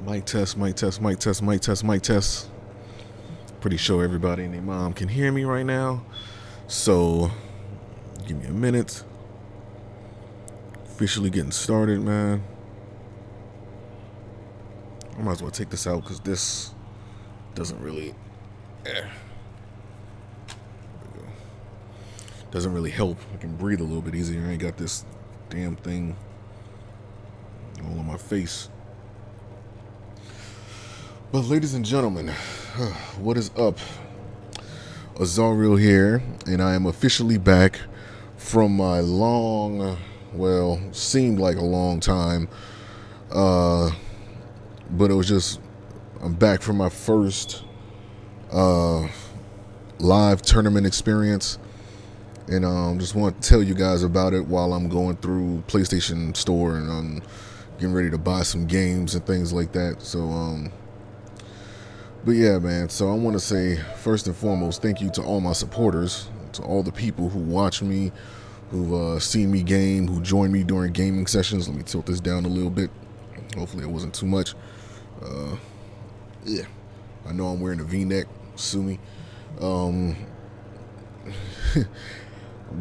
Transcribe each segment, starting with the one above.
Mic test, mic test, mic test, mic test, mic test. Pretty sure everybody and their mom can hear me right now. So, give me a minute. Officially getting started, man. I might as well take this out because this doesn't really... Doesn't really help. I can breathe a little bit easier. I ain't got this damn thing all on my face. But ladies and gentlemen, what is up? Azariel here, and I am officially back from my long, well, seemed like a long time, but it was just, I'm back from my first live tournament experience, and just want to tell you guys about it while I'm going through PlayStation Store and I'm getting ready to buy some games and things like that. So but yeah, man, so I want to say, first and foremost, thank you to all my supporters, to all the people who watch me, who've seen me game, who join me during gaming sessions. Let me tilt this down a little bit. Hopefully it wasn't too much. Yeah, I know I'm wearing a V-neck, sue me.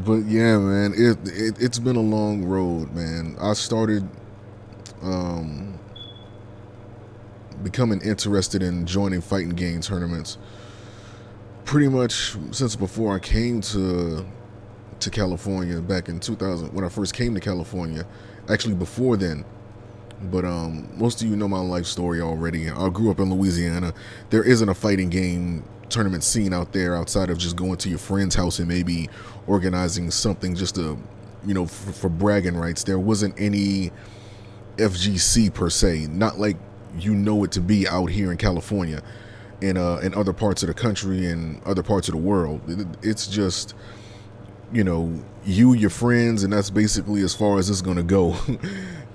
But yeah, man, it's been a long road, man. I started becoming interested in joining fighting game tournaments pretty much since before I came to California back in 2000, when I first came to California. Actually before then, but most of you know my life story already. I grew up in Louisiana. There isn't a fighting game tournament scene out there outside of just going to your friend's house and maybe organizing something just to, you know, for bragging rights. There wasn't any FGC per se, not like you know it to be out here in California and in other parts of the country and other parts of the world. It's just, you know, you, your friends, and that's basically as far as it's gonna go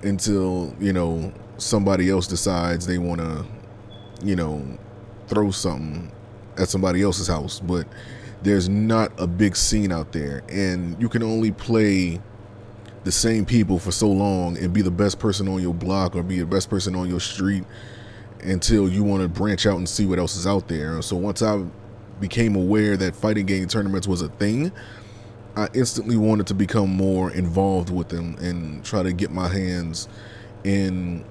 until, you know, somebody else decides they want to, you know, throw something at somebody else's house. But there's not a big scene out there, and you can only play the same people for so long and be the best person on your block or be the best person on your street until you want to branch out and see what else is out there. So once I became aware that fighting game tournaments was a thing, I instantly wanted to become more involved with them and try to get my hands in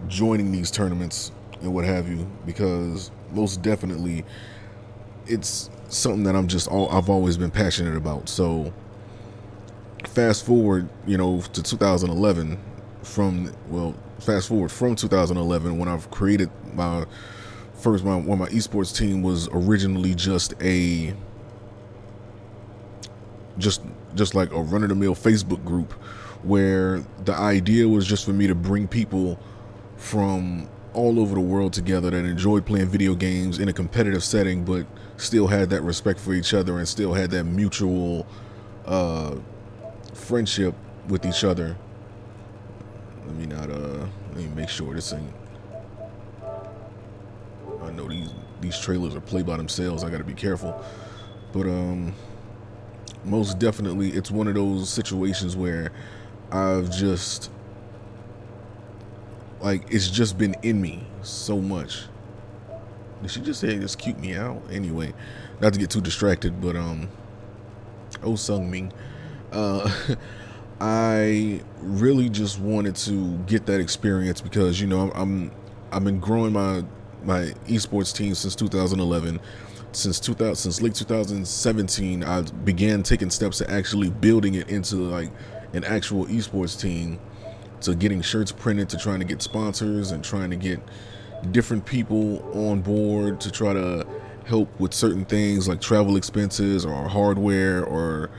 joining these tournaments and what have you, because most definitely it's something that I've always been passionate about. So fast forward, you know, to 2011, fast forward from 2011 when I've created my first, my esports team was originally just like a run-of-the-mill Facebook group, where the idea was just for me to bring people from all over the world together that enjoyed playing video games in a competitive setting, but still had that respect for each other and still had that mutual friendship with each other. Let me make sure this ain't, I know these trailers are play by themselves, I gotta be careful. But most definitely it's one of those situations where I've just, like, it's just been in me so much. Did she just say just cute me out? Anyway, not to get too distracted, but oh Sung Ming, I really just wanted to get that experience because, you know, I've been growing my esports team since 2011. Since late 2017, I began taking steps to actually building it into like an actual esports team, to getting shirts printed, to trying to get sponsors and trying to get different people on board to try to help with certain things like travel expenses or hardware, or,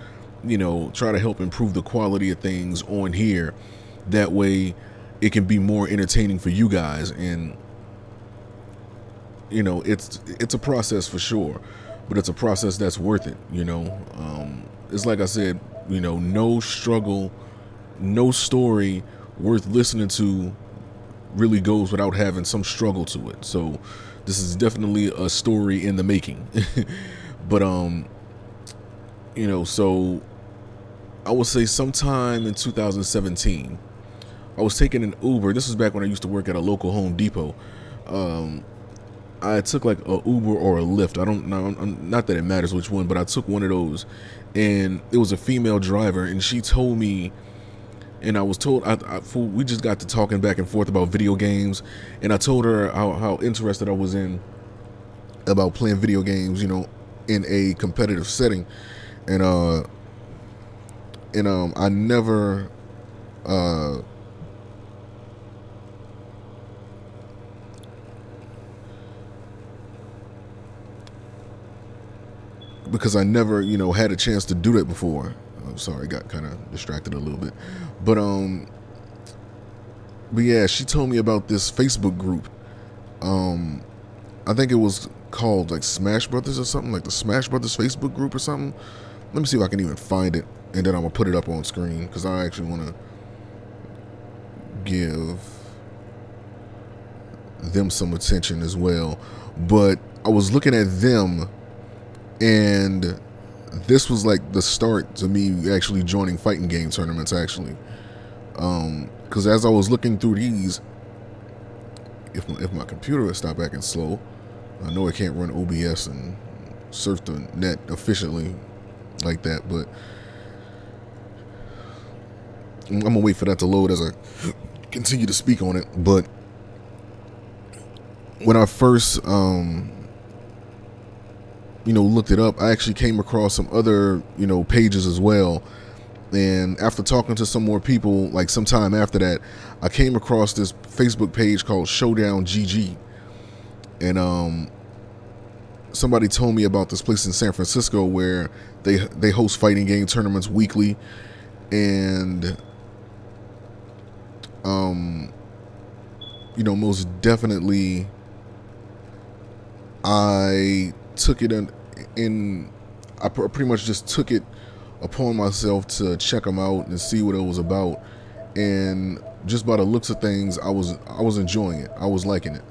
you know, try to help improve the quality of things on here. That way it can be more entertaining for you guys. And, you know, it's a process for sure, but it's a process that's worth it, you know. It's like I said, you know, no struggle, no story worth listening to really goes without having some struggle to it. So this is definitely a story in the making. But you know, so I would say sometime in 2017, I was taking an Uber. This is back when I used to work at a local Home Depot. I took like a Uber or a Lyft. I don't know, not that it matters which one, but I took one of those, and it was a female driver, and she told me, and I was told, we just got to talking back and forth about video games, and I told her how interested I was in about playing video games, you know, in a competitive setting, and I never because I never, you know, had a chance to do that before. I'm sorry, got kind of distracted a little bit, but yeah, she told me about this Facebook group. I think it was called like Smash Brothers or something, like the Smash Brothers Facebook group or something. Let me see if I can even find it, and then I'm gonna put it up on screen because I actually want to give them some attention as well. But I was looking at them, and this was like the start to me actually joining fighting game tournaments, actually. Because as I was looking through these, if my computer would stop acting slow, I know I can't run OBS and surf the net efficiently like that, but I'm gonna wait for that to load as I continue to speak on it. But when I first you know, looked it up, I actually came across some other, you know, pages as well. And after talking to some more people, like sometime after that, I came across this Facebook page called Showdown GG. And somebody told me about this place in San Francisco where they host fighting game tournaments weekly. And you know, most definitely I took it in I pretty much just took it upon myself to check them out and see what it was about, and just by the looks of things, I was enjoying it. I was liking it.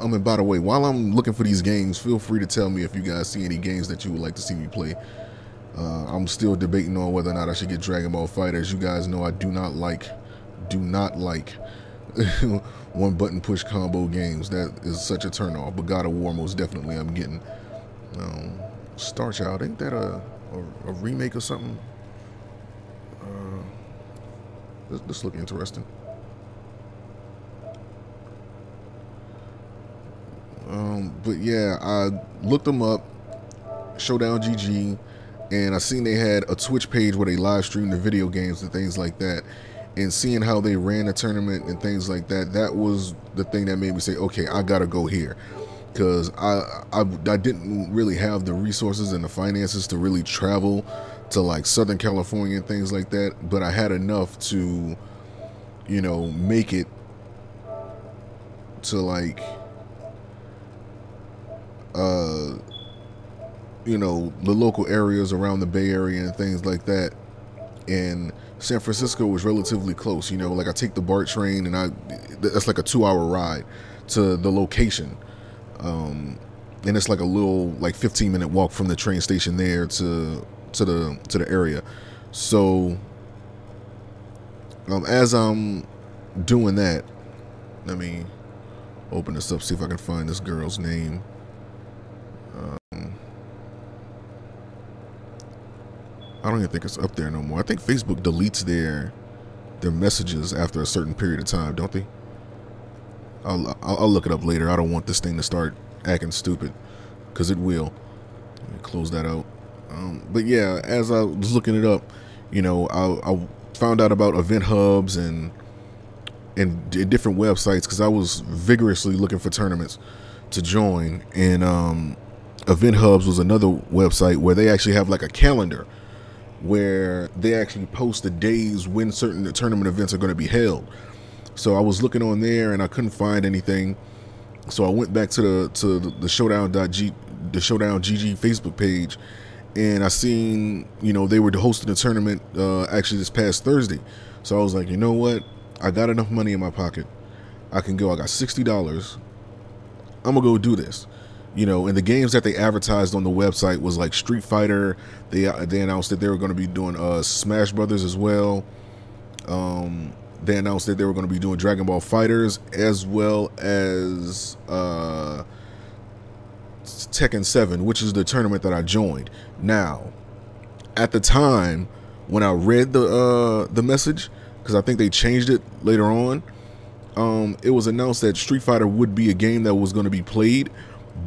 I mean, by the way, while I'm looking for these games, feel free to tell me if you guys see any games that you would like to see me play. I'm still debating on whether or not I should get Dragon Ball FighterZ. You guys know I do not like one button push combo games. That is such a turn off. But God of War, most definitely I'm getting. Star Child, ain't that a remake or something? This look interesting. But yeah, I looked them up, Showdown GG, and I seen they had a Twitch page where they live streamed the video games and things like that. And seeing how they ran the tournament and things like that, that was the thing that made me say, okay, I gotta go here. Because I didn't really have the resources and the finances to really travel to like Southern California and things like that, but I had enough to, you know, make it to like you know, the local areas around the Bay Area and things like that. And San Francisco was relatively close, you know, like I take the BART train and that's like a 2-hour ride to the location. And it's like a little like 15-minute walk from the train station there to the area. So as I'm doing that, let me open this up, see if I can find this girl's name. I don't even think it's up there no more. I think Facebook deletes their messages after a certain period of time, don't they? I'll look it up later. I don't want this thing to start acting stupid, because it will. Let me close that out. But yeah, as I was looking it up, you know, I found out about event hubs and different websites, because I was vigorously looking for tournaments to join. And event hubs was another website where they actually have like a calendar where they actually post the days when certain tournament events are going to be held. So I was looking on there and I couldn't find anything. So I went back to the Showdown GG Facebook page, and I seen, you know, they were hosting a tournament actually this past Thursday. So I was like, you know what? I got enough money in my pocket. I can go. I got $60. I'm gonna go do this. You know, and the games that they advertised on the website was like Street Fighter. They announced that they were going to be doing Smash Brothers as well. They announced that they were going to be doing Dragon Ball Fighters as well as Tekken 7, which is the tournament that I joined. Now, at the time when I read the message, because I think they changed it later on, it was announced that Street Fighter would be a game that was going to be played.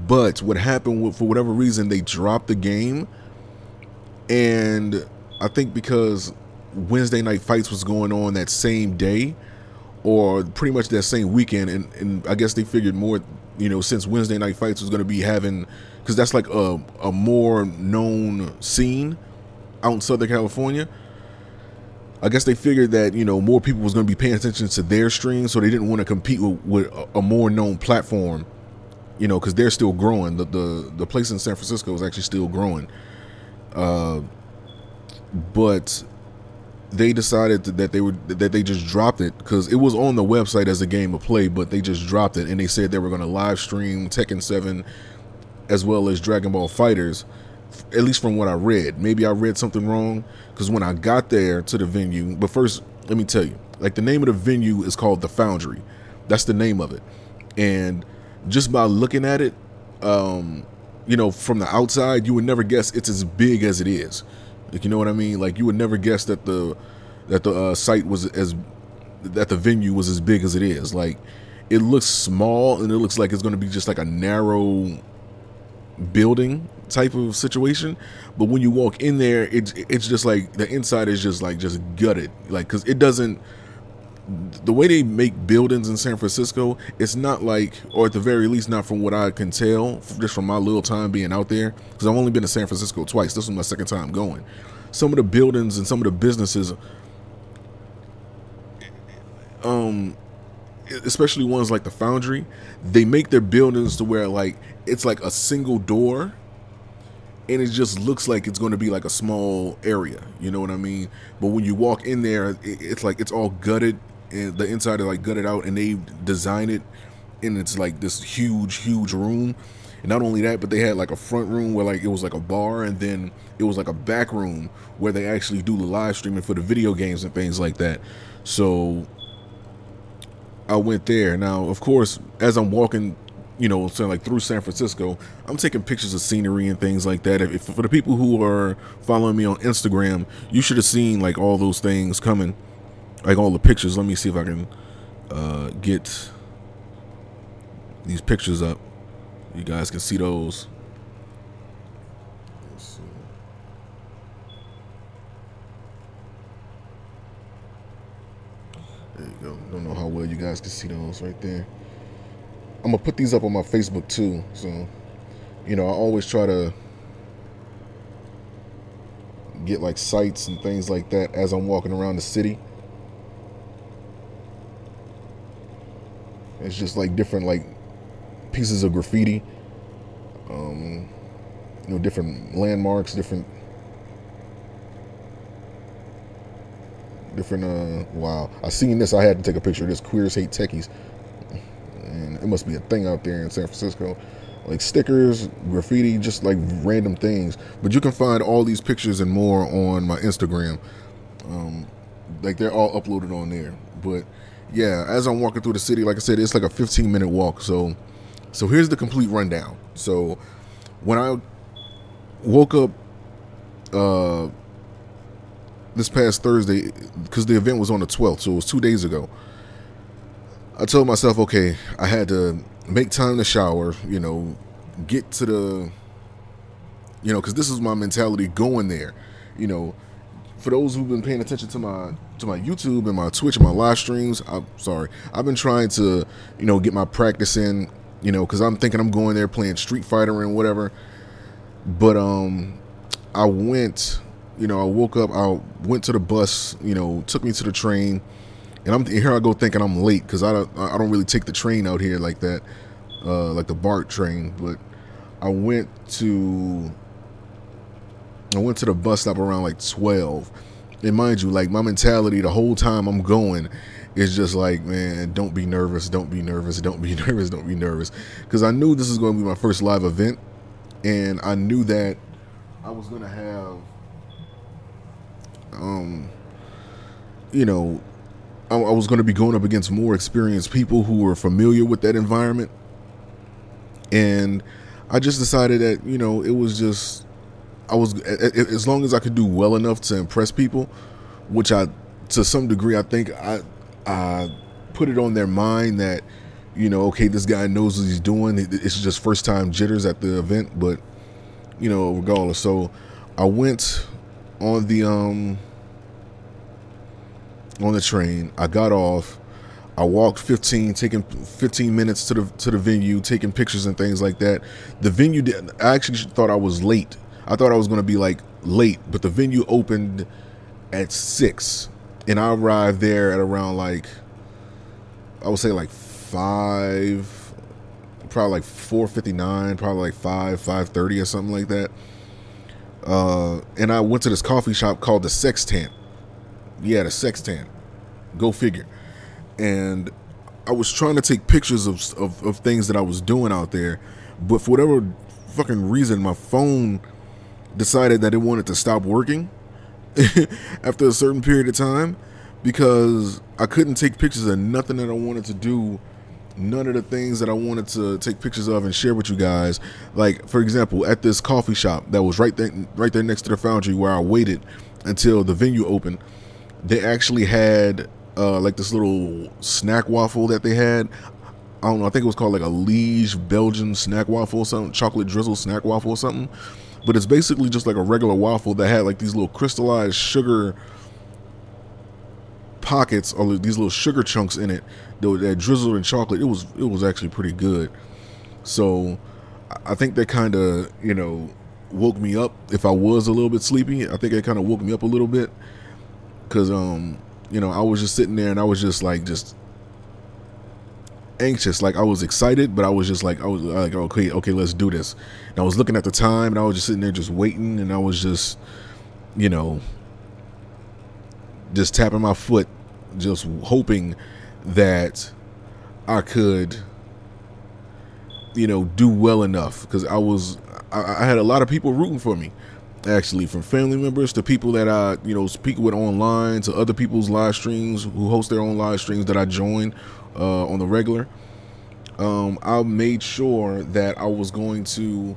But what happened, for whatever reason, they dropped the game. And I think because Wednesday Night Fights was going on that same day, or pretty much that same weekend, and I guess they figured more, you know, since Wednesday Night Fights was going to be having, because that's like a more known scene out in Southern California, I guess they figured that, you know, more people was going to be paying attention to their stream, so they didn't want to compete with a more known platform, you know, because they're still growing. The place in San Francisco is actually still growing. But they decided that they just dropped it, because it was on the website as a game of play, but they just dropped it, and they said they were going to live stream Tekken 7 as well as Dragon Ball Fighters, at least from what I read. Maybe I read something wrong, because when I got there to the venue, but first let me tell you, like, the name of the venue is called The Foundry. That's the name of it. And just by looking at it, you know, from the outside, you would never guess it's as big as it is. Like, you know what I mean? Like, you would never guess that the site was that the venue was as big as it is. Like, it looks small, and it looks like it's going to be just like a narrow building type of situation. But when you walk in there, it's just like the inside is just gutted. Like, because it doesn't. The way they make buildings in San Francisco, it's not like, or at the very least not from what I can tell, just from my little time being out there, because I've only been to San Francisco twice. This was my second time going. Some of the buildings and some of the businesses, especially ones like the Foundry, they make their buildings to where, like, it's like a single door, and it just looks like it's going to be like a small area, you know what I mean? But when you walk in there, it's like it's all gutted, and the inside is like gutted out, and they design it, and it's like this huge room. And not only that, but they had like a front room where, like, it was like a bar, and then it was like a back room where they actually do the live streaming for the video games and things like that. So I went there. Now, of course, as I'm walking, you know, so like through San Francisco, I'm taking pictures of scenery and things like that. If for the people who are following me on Instagram, you should have seen like all those things coming, like all the pictures. Let me see if I can get these pictures up. You guys can see those. Let's see. There you go. Don't know how well you guys can see those right there. I'm gonna put these up on my Facebook too, so, you know, I always try to get like sites and things like that as I'm walking around the city. It's just like different like pieces of graffiti, you know, different landmarks, different wow, I seen this. I had to take a picture of this. Queers Hate Techies. And it must be a thing out there in San Francisco, like stickers, graffiti, just like random things. But you can find all these pictures and more on my Instagram. Like, they're all uploaded on there. But yeah, as I'm walking through the city, like I said, it's like a 15-minute walk. So here's the complete rundown. So when I woke up this past Thursday, because the event was on the 12th, so it was 2 days ago, I told myself, okay, I had to make time to shower, you know, get to the, you know, because this is my mentality going there. You know, for those who've been paying attention to my YouTube and my Twitch and my live streams, I've been trying to, you know, get my practice in, you know, because I'm thinking I'm going there playing Street Fighter and whatever. But I went, you know, I woke up, I went to the bus, you know, took me to the train. And here I go thinking I'm late, because I don't really take the train out here like that, like the BART train. But I went to the bus stop around like 12. And mind you, like, my mentality the whole time I'm going it's just like, man, don't be nervous, don't be nervous, don't be nervous, don't be nervous, because I knew this was going to be my first live event, and I knew that I was going to have, you know, I was going to be going up against more experienced people who were familiar with that environment, and I just decided that, you know, it was just, I was, as long as I could do well enough to impress people, which I, to some degree, I think I put it on their mind that, you know, okay, this guy knows what he's doing. It's just first time jitters at the event, but, you know, regardless. So I went on the train. I got off. I walked taking 15 minutes to the venue, taking pictures and things like that. The venue I actually thought I was late. I thought I was going to be like late, but the venue opened at 6, and I arrived there at around, like, I would say like 5, probably like 4:59, probably like 5:30 or something like that. And I went to this coffee shop called the Sextant. Yeah, the Sextant. Go figure. And I was trying to take pictures of things that I was doing out there, but for whatever fucking reason, my phone decided that it wanted to stop working after a certain period of time, because I couldn't take pictures of nothing that I wanted to do, none of the things that I wanted to take pictures of and share with you guys. Like, for example, at this coffee shop that was right there next to the Foundry, where I waited until the venue opened, they actually had like this little snack waffle that they had. I don't know, I think it was called like a Liege Belgian snack waffle or something, chocolate drizzle snack waffle or something. But it's basically just like a regular waffle that had like these little crystallized sugar pockets, or these little sugar chunks in it that drizzled in chocolate. It was actually pretty good. So I think that kind of, you know, woke me up. If I was a little bit sleepy, I think it kind of woke me up a little bit, because you know, I was just sitting there and I was just like, just anxious. Like, I was excited, but I was like, okay, let's do this. And I was looking at the time, and I was just sitting there just waiting, and I was just, you know, just tapping my foot, just hoping that I could, you know, do well enough, because I had a lot of people rooting for me, actually, from family members to people that I, you know, speak with online, to other people's live streams who host their own live streams that I join on the regular. I made sure that I was going to,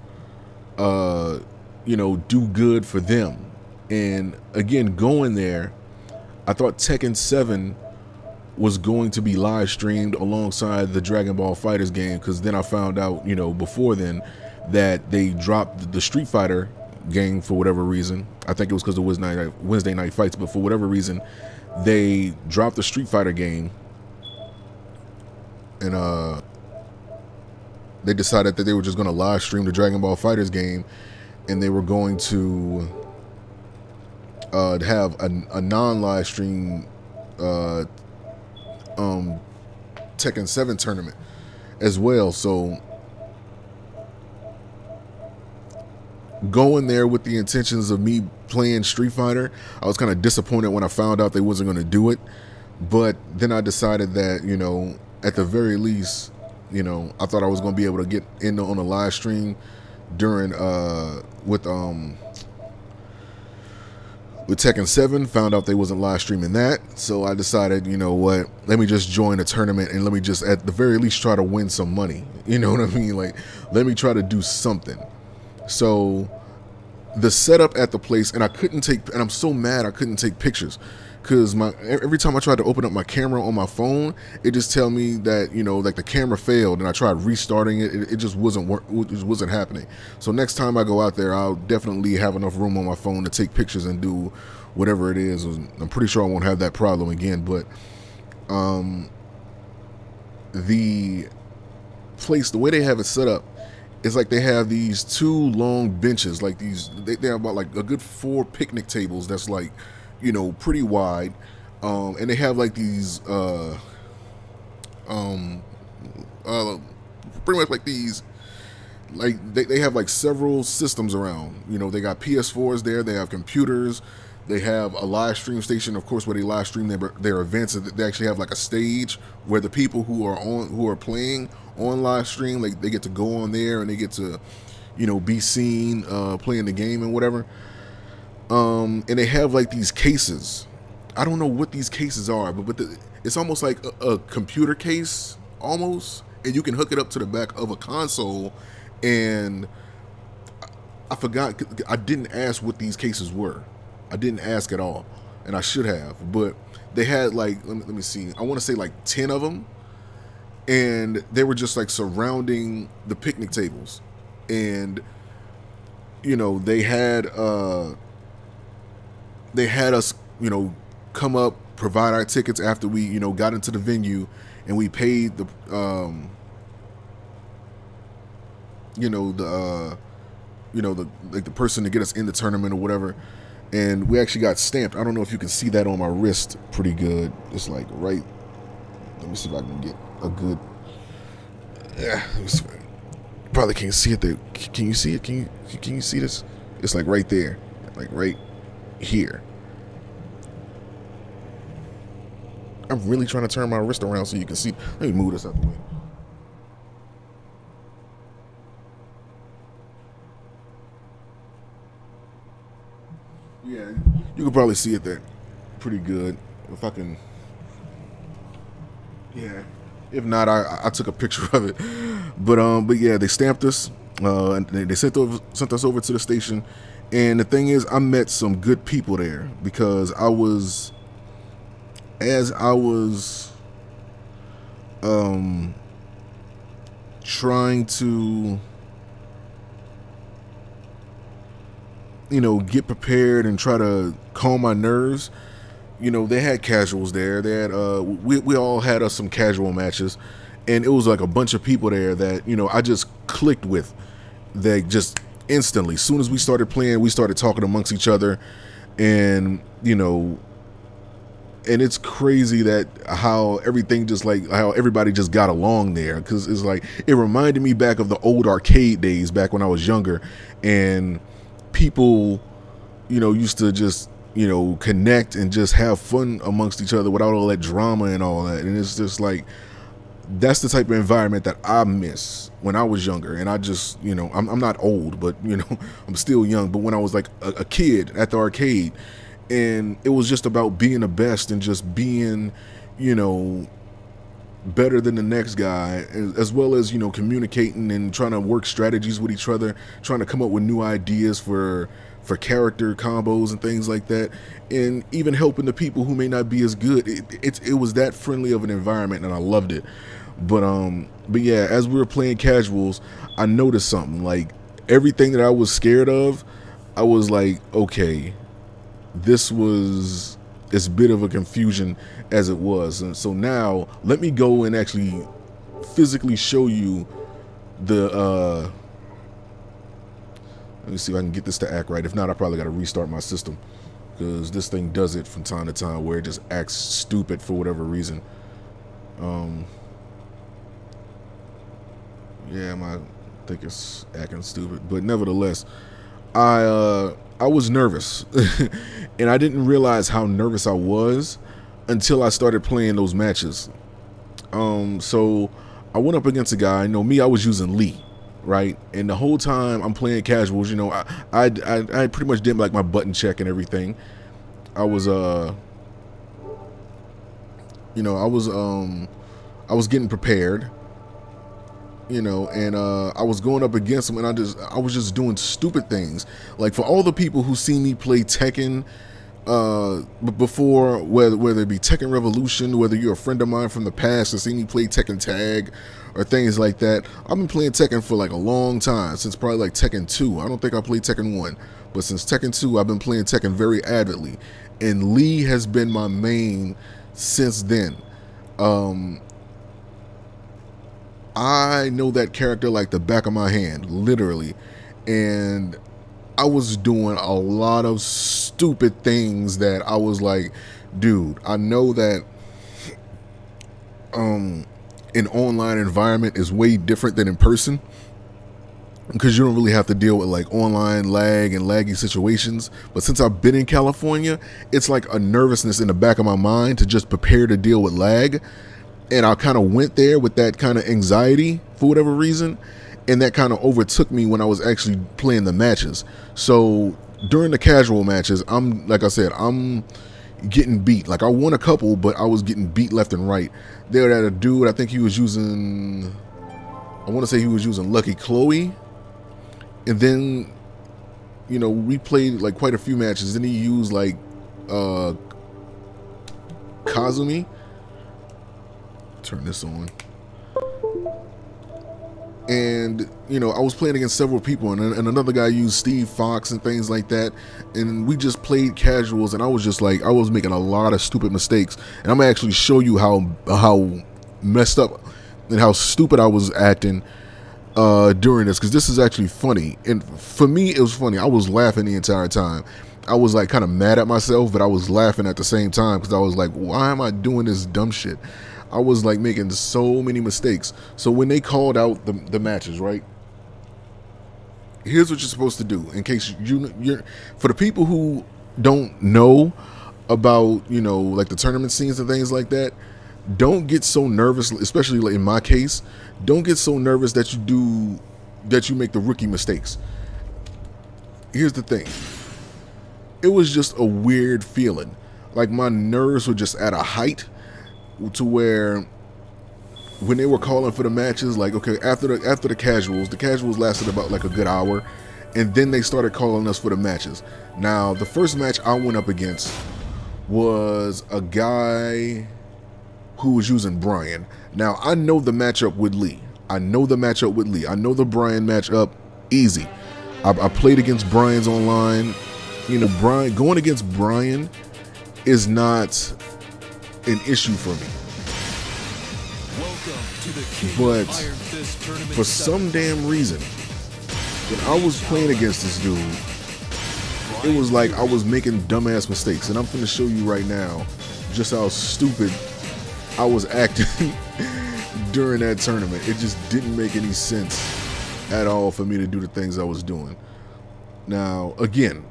you know, do good for them. And again, going there, I thought Tekken 7 was going to be live streamed alongside the Dragon Ball FighterZ game, because then I found out, you know, before then, that they dropped the Street Fighter game for whatever reason. I think it was because of Wednesday night fights, but for whatever reason, they dropped the Street Fighter game, and they decided that they were just going to live stream the Dragon Ball FighterZ game, and they were going to have a non-live stream Tekken 7 tournament as well. So going there with the intentions of me playing Street Fighter, I was kind of disappointed when I found out they wasn't going to do it. But then I decided that, you know, at the very least, you know, I thought I was going to be able to get in on a live stream during with Tekken 7. Found out they wasn't live streaming that, so I decided, you know what, let me just join a tournament, and let me just at the very least try to win some money. You know what I mean? Like, let me try to do something. So the setup at the place, and I couldn't take, and I'm so mad I couldn't take pictures, because every time I tried to open up my camera on my phone, it just tell me that, you know, like the camera failed, and I tried restarting it. It just wasn't happening. So next time I go out there, I'll definitely have enough room on my phone to take pictures and do whatever it is. I'm pretty sure I won't have that problem again. But the place, the way they have it set up, it's like they have these two long benches, like these, they have about like a good 4 picnic tables that's like, you know, pretty wide, and they have like these pretty much like these, like they have like several systems around. You know, they got PS4s there, they have computers, They have a live stream station, of course, where they live stream their events. They actually have like a stage where the people who are playing on live stream, like they get to go on there and they get to, you know, be seen playing the game and whatever. And they have like these cases. I don't know what these cases are, but it's almost like a computer case almost, and you can hook it up to the back of a console. And I forgot, I didn't ask what these cases were. I didn't ask at all, and I should have. But they had like, let me see, I want to say like 10 of them, and they were just like surrounding the picnic tables. And you know, they had us, you know, come up, provide our tickets after we, you know, got into the venue, and we paid the like the person to get us in the tournament or whatever. And we actually got stamped. I don't know if you can see that on my wrist pretty good. It's like right, let me see if I can get a good, yeah, probably can't see it there. Can you see it? Can you see this? It's like right there, like right here. I'm really trying to turn my wrist around so you can see. Let me move this out the way. Yeah, you can probably see it there pretty good. If I can, yeah. If not, I took a picture of it. But yeah, they stamped us. And they sent us over to the station. And the thing is, I met some good people there because as I was trying to, you know, get prepared and try to calm my nerves, you know, they had casuals there. They had we all had us some casual matches, and it was like a bunch of people there that, you know, I just clicked with. They just instantly, as soon as we started playing, we started talking amongst each other. And you know, and it's crazy that how everything just like how everybody just got along there, because it's like it reminded me back of the old arcade days back when I was younger, and people, you know, used to just, you know, connect and just have fun amongst each other without all that drama and all that. And it's just like, that's the type of environment that I miss when I was younger. And I just, you know, I'm not old, but, you know, I'm still young. But when I was like a kid at the arcade, and it was just about being the best and just being, you know, better than the next guy, as well as, you know, communicating and trying to work strategies with each other, trying to come up with new ideas for character combos and things like that, and even helping the people who may not be as good. It was that friendly of an environment, and I loved it. But yeah, as we were playing casuals, I noticed something. Like, everything that I was scared of, I was like, okay, this was as bit of a confusion as it was. And so now let me go and actually physically show you the let me see if I can get this to act right. If not, I probably got to restart my system, because this thing does it from time to time where it just acts stupid for whatever reason. Yeah, I think it's acting stupid, but nevertheless, I was nervous and I didn't realize how nervous I was until I started playing those matches. So I went up against a guy. You know me, I was using Lee, right? And the whole time I'm playing casuals, you know, I pretty much did like my button check and everything. I was you know, I was getting prepared, you know, and I was going up against him, and I was just doing stupid things. Like, for all the people who see me play Tekken before, whether it be Tekken Revolution, whether you're a friend of mine from the past and see me play Tekken Tag or things like that, I've been playing Tekken for like a long time, since probably like Tekken 2. I don't think I played Tekken 1, but since Tekken 2, I've been playing Tekken very avidly, and Lee has been my main since then. I know that character like the back of my hand, literally, and I was doing a lot of stupid things that I was like, dude, I know that an online environment is way different than in person, because you don't really have to deal with like online lag and laggy situations. But since I've been in California, it's like a nervousness in the back of my mind to just prepare to deal with lag. And I kind of went there with that kind of anxiety for whatever reason, and that kind of overtook me when I was actually playing the matches. So during the casual matches, I'm like I said, I'm getting beat. Like I won a couple, but I was getting beat left and right. There had a dude, I think he was using, I want to say he was using Lucky Chloe. And then, you know, we played like quite a few matches. Then he used like Kazumi. Turn this on. And, you know, I was playing against several people, and another guy used Steve Fox and things like that. And we just played casuals, and I was just like, I was making a lot of stupid mistakes. And I'm gonna actually show you how messed up and how stupid I was acting during this, because this is actually funny. And for me, it was funny. I was laughing the entire time. I was like kind of mad at myself, but I was laughing at the same time, because I was like, why am I doing this dumb shit? I was like making so many mistakes. So when they called out the matches, right? Here's what you're supposed to do, in case you're for the people who don't know about, you know, like the tournament scenes and things like that. Don't get so nervous, especially like in my case. Don't get so nervous that you make the rookie mistakes. Here's the thing. It was just a weird feeling. Like my nerves were just at a height to where when they were calling for the matches, like, okay, after the casuals lasted about like a good hour, and then they started calling us for the matches. Now, the first match I went up against was a guy who was using Brian. Now, I know the matchup with Lee. I know the Brian matchup easy. I played against Brian's online. You know, going against Brian is not an issue for me. But for some damn reason, when I was playing against this dude, it was like I was making dumbass mistakes. And I'm going to show you right now just how stupid I was acting during that tournament. It just didn't make any sense at all for me to do the things I was doing. Now, again,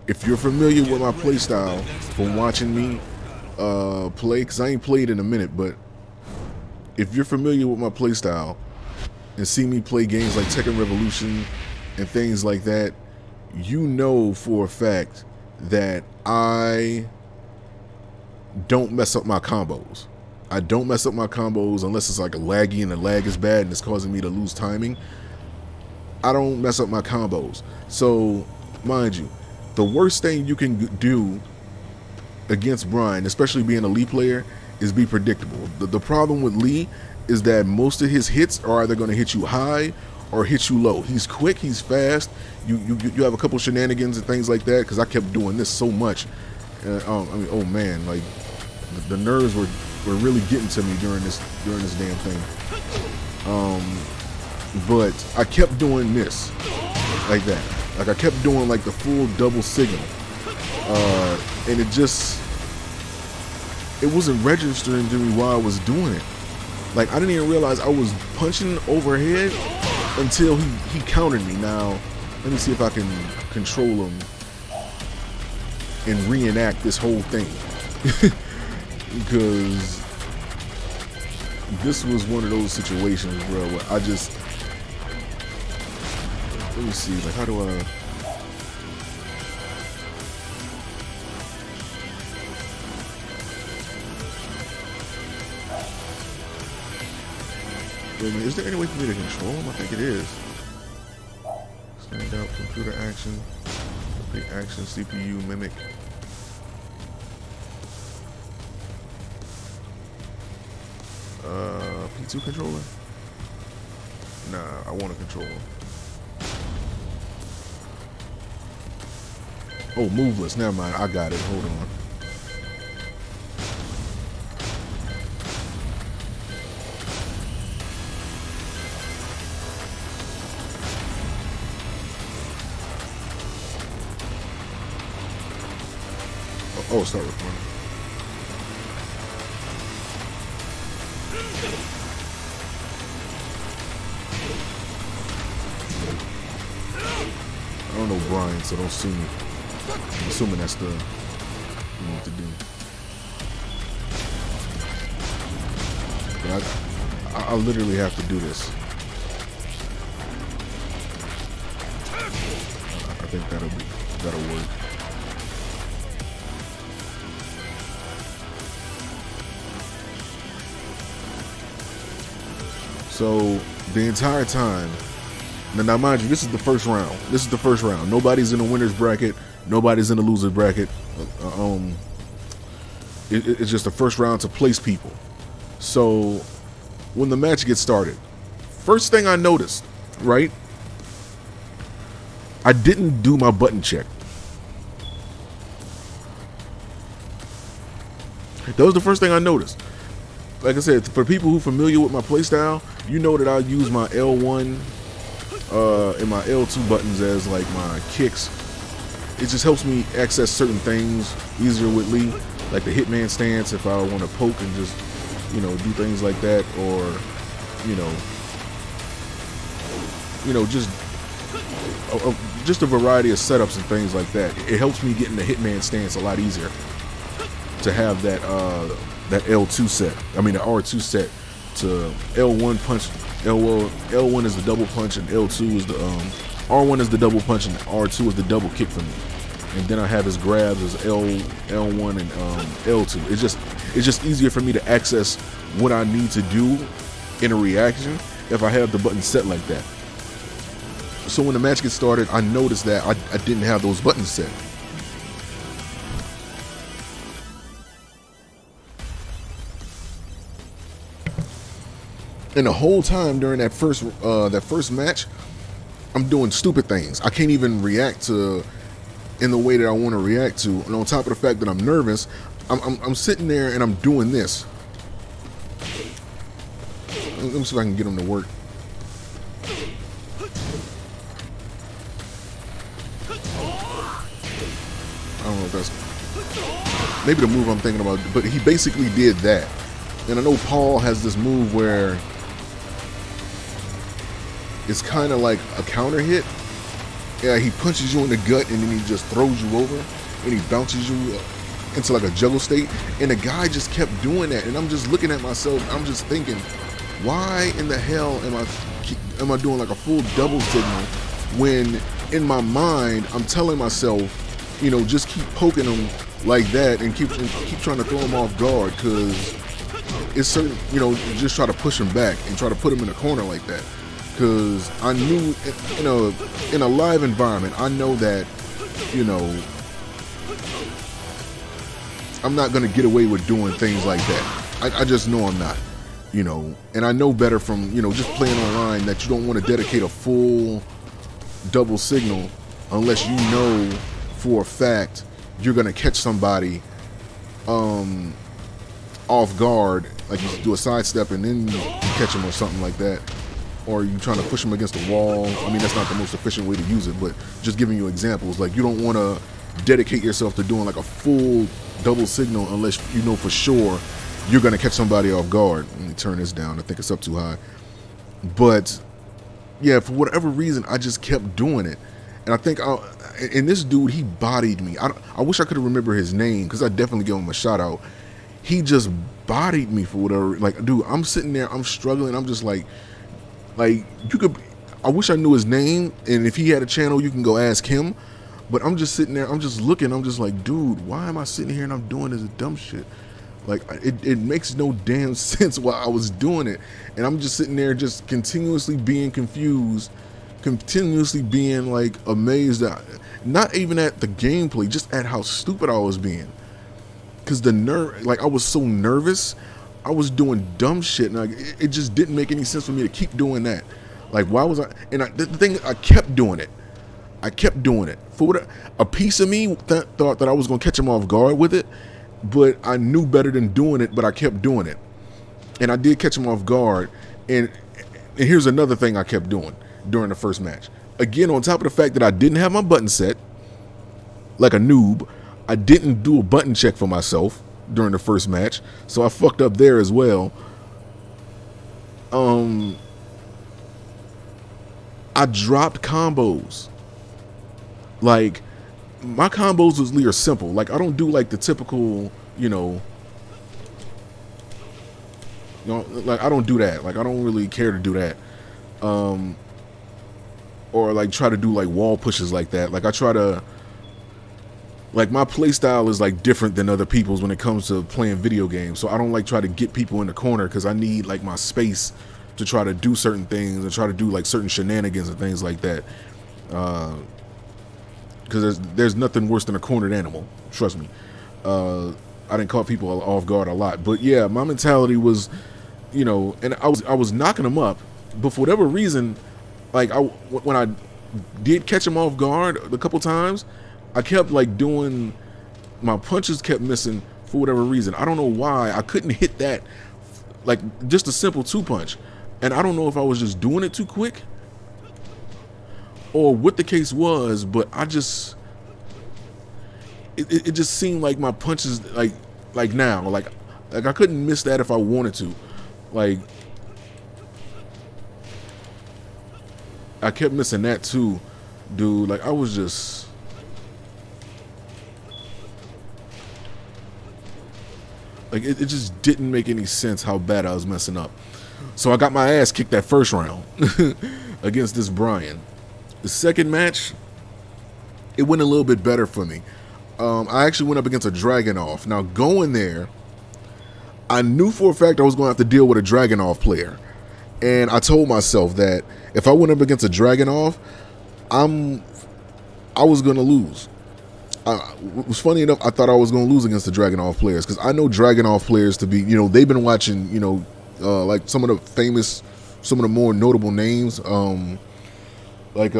if you're familiar with my playstyle from watching me play, because I ain't played in a minute, but if you're familiar with my playstyle and see me play games like Tekken Revolution and things like that, you know for a fact that I don't mess up my combos. I don't mess up my combos unless it's like a laggy and the lag is bad and it's causing me to lose timing. I don't mess up my combos. So, mind you, the worst thing you can do against Brian, especially being a Lee player, is be predictable. The problem with Lee is that most of his hits are either going to hit you high or hit you low. He's quick, he's fast. You have a couple shenanigans and things like that, because I kept doing this so much. I mean, oh man, like the nerves were really getting to me during this damn thing. But I kept doing this like that. Like I kept doing like the full double signal, and it wasn't registering to me while I was doing it. Like I didn't even realize I was punching overhead until he countered me. Now let me see if I can control him and reenact this whole thing, because this was one of those situations, bro, where I just, let me see, like how do I, wait a minute, is there any way for me to control him? I think it is. Stand out, computer action, complete action, CPU, mimic. P2 controller? Nah, I want a controller. Oh, moveless, never mind, I got it, hold on. Oh, start recording. grind, so don't sue me. I'm assuming that's the you need to do. But I literally have to do this. I think that'll work. So the entire time, now mind you, this is the first round. This is the first round. Nobody's in the winner's bracket. Nobody's in the loser's bracket. It's just the first round to place people. So when the match gets started, first thing I noticed, right? I didn't do my button check. That was the first thing I noticed. Like I said, for people who are familiar with my playstyle, you know that I use my L1 and my L2 buttons as like my kicks. It just helps me access certain things easier with Lee, like the hitman stance if I want to poke and just, you know, do things like that, or just a variety of setups and things like that. It helps me get in the hitman stance a lot easier to have that that L2 set. I mean the R2 set to L1 punch. L1 is the double punch and L2 is the R1 is the double punch and R2 is the double kick for me. And then I have his grabs as L1 and L2. It's just easier for me to access what I need to do in a reaction if I have the button set like that. So when the match gets started, I noticed that I didn't have those buttons set. And the whole time during that first match, I'm doing stupid things. I can't even react to in the way that I want to react to. And on top of the fact that I'm nervous, I'm sitting there and I'm doing this. Let me see if I can get him to work. I don't know if that's maybe the move I'm thinking about, but he basically did that. And I know Paul has this move where it's kind of like a counter hit. Yeah, he punches you in the gut and then he just throws you over and he bounces you into like a juggle state. And the guy just kept doing that. And I'm just looking at myself. I'm just thinking, why in the hell am I doing like a full double signal when in my mind I'm telling myself, you know, just keep poking him like that and keep trying to throw him off guard, because it's certain, you know, just try to push him back and try to put him in a corner like that. Because I knew, you know, in a live environment, I know that, you know, I'm not going to get away with doing things like that. I just know I'm not, you know, and I know better from, you know, just playing online that you don't want to dedicate a full double signal unless you know for a fact you're going to catch somebody off guard, like you do a sidestep and then you catch him or something like that. Or you trying to push them against the wall. I mean, that's not the most efficient way to use it, but just giving you examples. Like, you don't want to dedicate yourself to doing like a full double signal unless you know for sure you're going to catch somebody off guard. Let me turn this down. I think it's up too high. But yeah, for whatever reason, I just kept doing it. And I think, and this dude, he bodied me. I wish I could remember his name, because I definitely give him a shout out. He just bodied me for whatever. Like, dude, I'm sitting there, I'm struggling. I'm just like you could, I wish I knew his name, and if he had a channel you can go ask him, but I'm just sitting there, I'm just looking, I'm just like, dude, why am I sitting here and I'm doing this dumb shit? Like, it makes no damn sense why I was doing it, and I'm just sitting there just continuously being confused, continuously being like amazed at, not even at the gameplay, just at how stupid I was being, because the nerve, like I was so nervous. I was doing dumb shit, and it just didn't make any sense for me to keep doing that. Like, why was I? And the thing, I kept doing it. I kept doing it. For what a piece of me thought that I was gonna catch him off guard with it, but I knew better than doing it. But I kept doing it, and I did catch him off guard. And here's another thing I kept doing during the first match. Again, on top of the fact that I didn't have my button set, like a noob, I didn't do a button check for myself during the first match, so I fucked up there as well. I dropped combos. Like, my combos with Lee are simple. Like, I don't do like the typical, like I don't do that. Like, I don't really care to do that. Or like try to do like wall pushes like that. Like, I try to, like, my play style is like different than other people's when it comes to playing video games. So I don't like try to get people in the corner because I need like my space to try to do certain things and try to do like certain shenanigans and things like that. Because there's nothing worse than a cornered animal. Trust me. I didn't caught people off guard a lot. But yeah, my mentality was, and I was knocking them up, but for whatever reason, like when I did catch them off guard a couple times, I kept like doing, my punches kept missing for whatever reason. I don't know why. I couldn't hit that, like just a simple 2-punch. And I don't know if I was just doing it too quick or what the case was, but I just, it just seemed like my punches, like now, like I couldn't miss that if I wanted to. Like, I kept missing that too, dude. Like, I was just, like, it just didn't make any sense how bad I was messing up. So I got my ass kicked that first round against this Brian. The second match, it went a little bit better for me. I actually went up against a Dragunov. Now, going there, I knew for a fact I was going to have to deal with a Dragunov player. And I told myself that if I went up against a Dragunov, I was going to lose. It was funny enough, I thought I was going to lose against the Dragunov players because I know Dragunov players to be, they've been watching, like some of the famous, some of the more notable names, like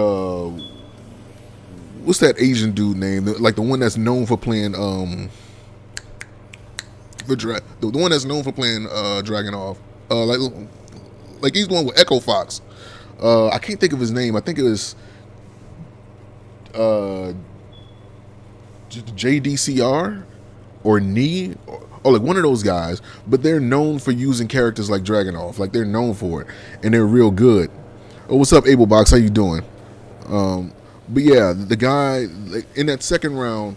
what's that Asian dude name? Like the one that's known for playing the one that's known for playing Dragunov. Like he's the one with Echo Fox. I can't think of his name. I think it was JDCR or Knee, or like one of those guys. But they're known for using characters like Dragunov. Like, they're known for it, and they're real good. Oh, what's up, AbleBox? How you doing? But yeah, the guy in that second round,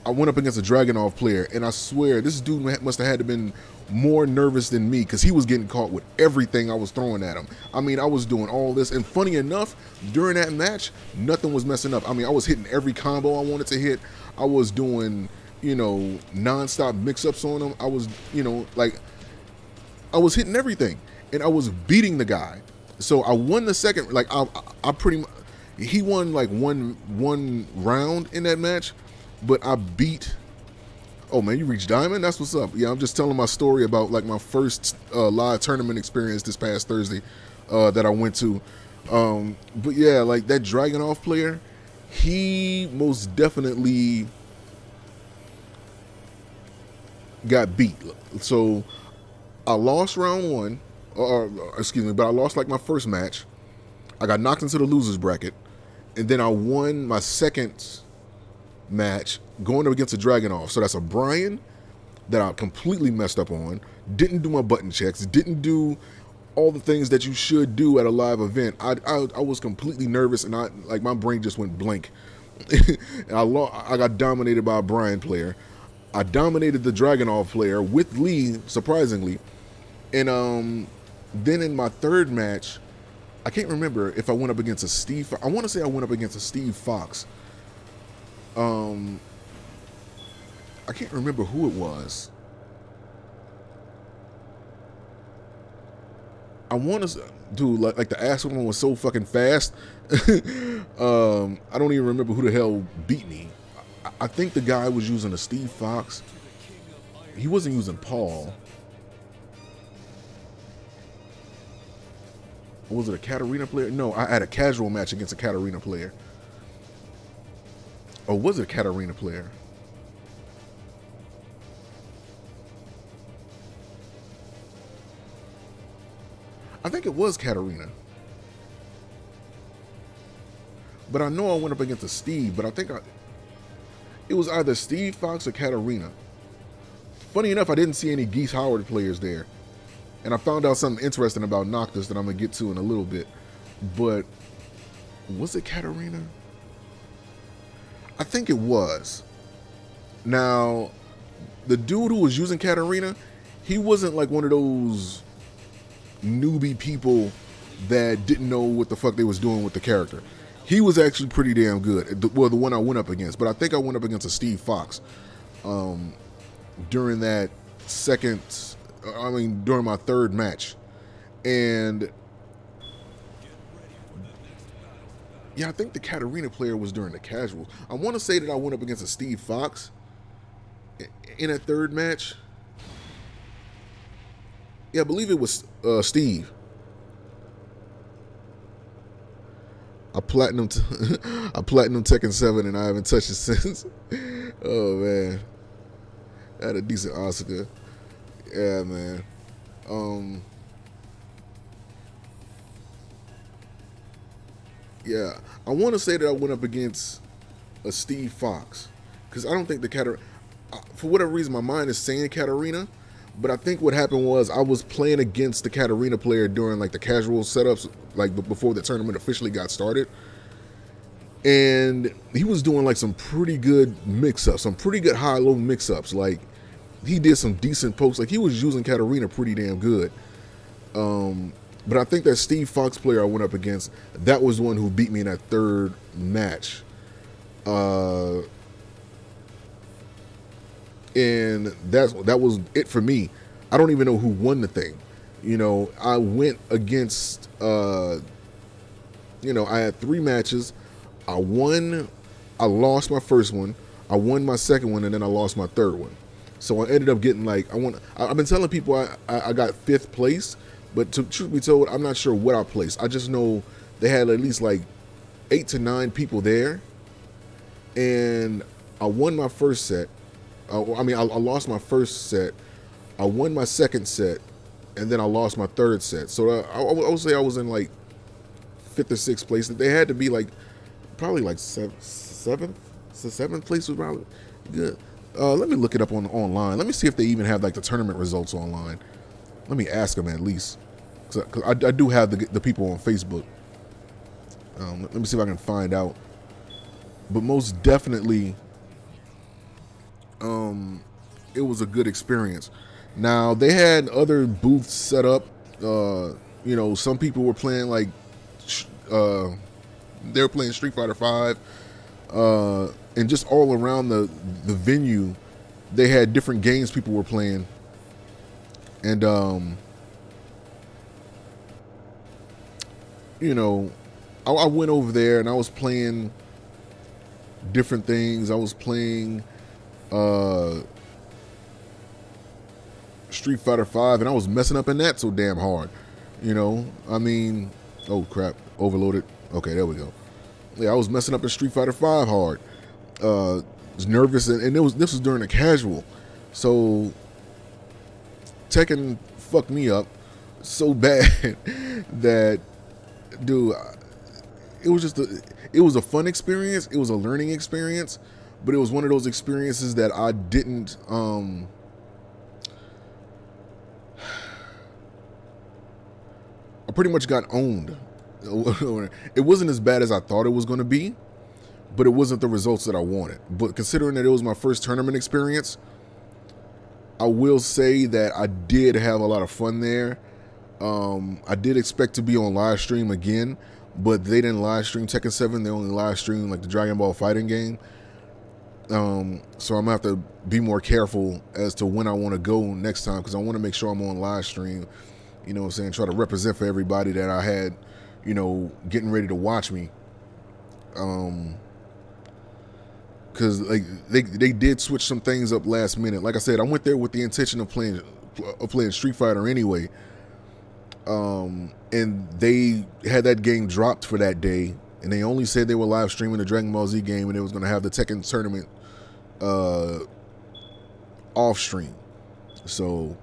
I went up against a Dragunov player, and I swear this dude must have had to been more nervous than me because he was getting caught with everything I was throwing at him. I mean, I was doing all this, and funny enough, during that match, nothing was messing up. I mean, I was hitting every combo I wanted to hit. I was doing, non-stop mix-ups on him. I was, like, I was hitting everything, and I was beating the guy. So I won the second. Like, I pretty much, he won like one round in that match, but I beat. Oh man, you reached Diamond? That's what's up. Yeah, I'm just telling my story about like my first live tournament experience this past Thursday that I went to. But yeah, like that Dragunov player, he most definitely got beat. So I lost round one, or excuse me, but I lost like my first match. I got knocked into the losers bracket, and then I won my second match going up against a Dragunov. So that's a Brian that I completely messed up on, didn't do my button checks, didn't do all the things that you should do at a live event. I was completely nervous, and my brain just went blank. And I got dominated by a Brian player. I dominated the Dragunov player with Lee, surprisingly. And then in my third match, I can't remember if I went up against a Steve. I want to say I went up against a Steve Fox. I can't remember who it was. I want to, dude, like the ass one was so fucking fast. I don't even remember who the hell beat me. I think the guy was using a Steve Fox. He wasn't using Paul. Or was it a Katarina player? No, I had a casual match against a Katarina player. Or was it a Katarina player? I think it was Katarina. But I know I went up against a Steve, but I think it was either Steve Fox or Katarina. Funny enough, I didn't see any Geese Howard players there. And I found out something interesting about Noctis that I'm going to get to in a little bit. But was it Katarina? I think it was. Now, the dude who was using Katarina, he wasn't like one of those newbie people that didn't know what the fuck they was doing with the character. He was actually pretty damn good. Well, the one I went up against, but I think I went up against a Steve Fox during that during my third match. And yeah, I think the Katarina player was during the casuals. I want to say that I went up against a Steve Fox in that third match. Yeah, I believe it was Steve. I platinum Tekken 7 and I haven't touched it since. Oh man, I had a decent Oscar. Yeah, man. Yeah, I want to say that I went up against a Steve Fox because I don't think the Katarina. For whatever reason, my mind is saying Katarina, but I think what happened was I was playing against the Katarina player during like the casual setups, like before the tournament officially got started. And he was doing like some pretty good mix-ups, some pretty good high-low mix-ups. Like he did some decent pokes. Like he was using Katarina pretty damn good. But I think that Steve Fox player I went up against, that was the one who beat me in that third match. And that was it for me. I don't even know who won the thing. You know, I went against, I had 3 matches. I won, I lost my first one, I won my second one, and then I lost my third one. So I ended up getting like, I've been telling people I got 5th place, but to truth be told, I'm not sure what I placed. I just know they had at least like 8 to 9 people there, and I won my first set. I lost my first set, I won my second set, and then I lost my third set. So I would say I was in like 5th or 6th place. They had to be like probably like 7th place was probably good. Let me look it up online. Let me see if they even have like the tournament results online. Let me ask them at least, because I do have the people on Facebook. Let me see if I can find out. But most definitely, it was a good experience. Now they had other booths set up. Some people were playing like they were playing Street Fighter 5, and just all around the venue, they had different games people were playing. And I went over there and I was playing different things. I was playing Street Fighter 5, and I was messing up in that so damn hard. Oh crap, overloaded. Okay, there we go. Yeah, I was messing up in Street Fighter 5 hard. Was nervous, and this was during a casual, so Tekken fucked me up so bad that, dude, it was a fun experience. It was a learning experience, but it was one of those experiences that I didn't. I pretty much got owned. It wasn't as bad as I thought it was going to be, but it wasn't the results that I wanted. But considering that it was my first tournament experience, I will say that I did have a lot of fun there. I did expect to be on live stream again, but they didn't live stream Tekken 7. They only live stream like the Dragon Ball fighting game. So I'm gonna have to be more careful as to when I want to go next time, because I want to make sure I'm on live stream. You know what I'm saying? Try to represent for everybody that I had, getting ready to watch me. Because like they did switch some things up last minute. Like I said, I went there with the intention of playing Street Fighter anyway. And they had that game dropped for that day, and they only said they were live streaming the Dragon Ball Z game, and they was gonna have the Tekken tournament off stream. So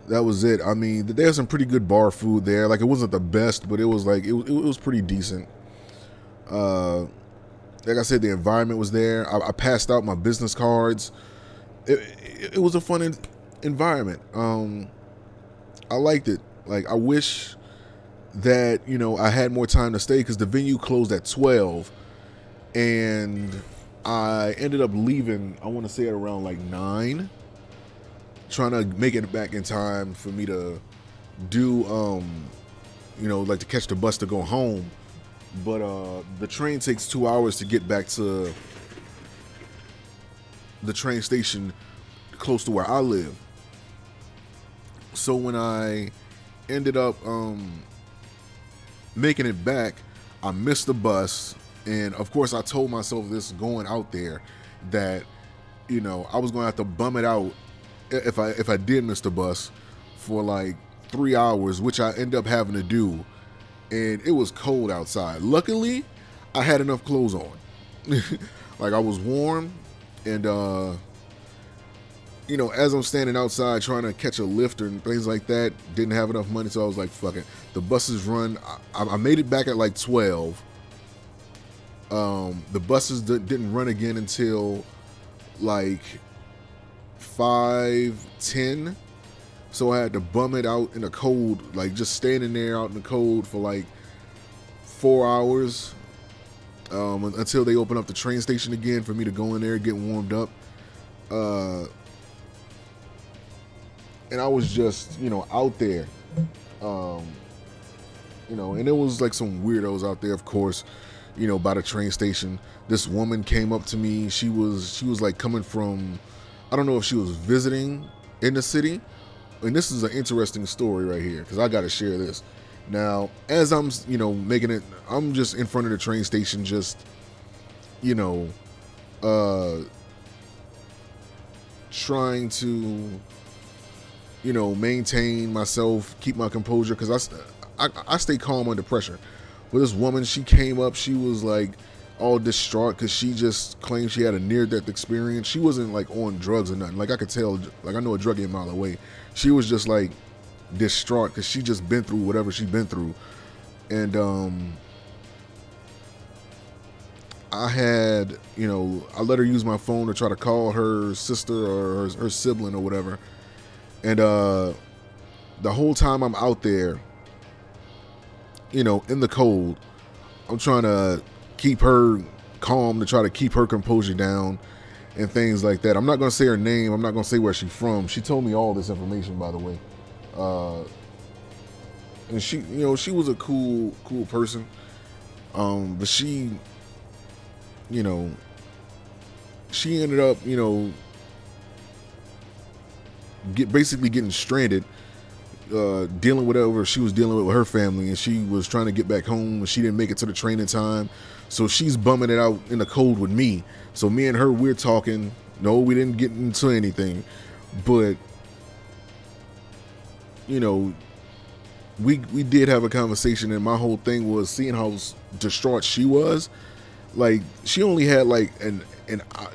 that was it. I mean, they had some pretty good bar food there. Like, it wasn't the best, but it was like it was pretty decent. Like I said, the environment was there. I passed out my business cards. It was a fun environment. I liked it. Like, I wish that I had more time to stay, because the venue closed at 12, and I ended up leaving, I want to say at around like 9, trying to make it back in time for me to do, like to catch the bus to go home. But the train takes 2 hours to get back to the train station close to where I live. So when I ended up making it back, I missed the bus. And of course I told myself this going out there that, I was gonna have to bum it out if I did miss the bus for like 3 hours, which I ended up having to do. And it was cold outside. Luckily, I had enough clothes on. Like I was warm, and as I'm standing outside trying to catch a lift and things like that, didn't have enough money, so I was like, fuck it. The buses run. I made it back at like 12. The buses didn't run again until like 5:10. So I had to bum it out in the cold, like just standing there out in the cold for like 4 hours until they open up the train station again for me to go in there and get warmed up. And I was just, out there, and it was like some weirdos out there, of course, by the train station. This woman came up to me. She was like coming from, I don't know if she was visiting in the city. And this is an interesting story right here, because I got to share this. Now, as I'm, making it, I'm just in front of the train station, just, trying to, maintain myself, keep my composure, because I stay calm under pressure. But this woman, she came up, she was like all distraught because she just claimed she had a near-death experience. She wasn't like on drugs or nothing. Like I could tell, like I know a drug ain't a mile away. She was just like distraught because she just been through whatever she been through. And I had, I let her use my phone to try to call her sister or her sibling or whatever. And the whole time I'm out there, in the cold, I'm trying to keep her calm, to try to keep her composure down and things like that. I'm not going to say her name. I'm not going to say where she's from. She told me all this information, by the way. And she, she was a cool person. But she, she ended up, basically getting stranded, dealing with whatever she was dealing with her family, and she was trying to get back home, and she didn't make it to the train in time. So she's bumming it out in the cold with me. So me and her, we're talking. No, we didn't get into anything, but we did have a conversation, and my whole thing was seeing how distraught she was. Like she only had like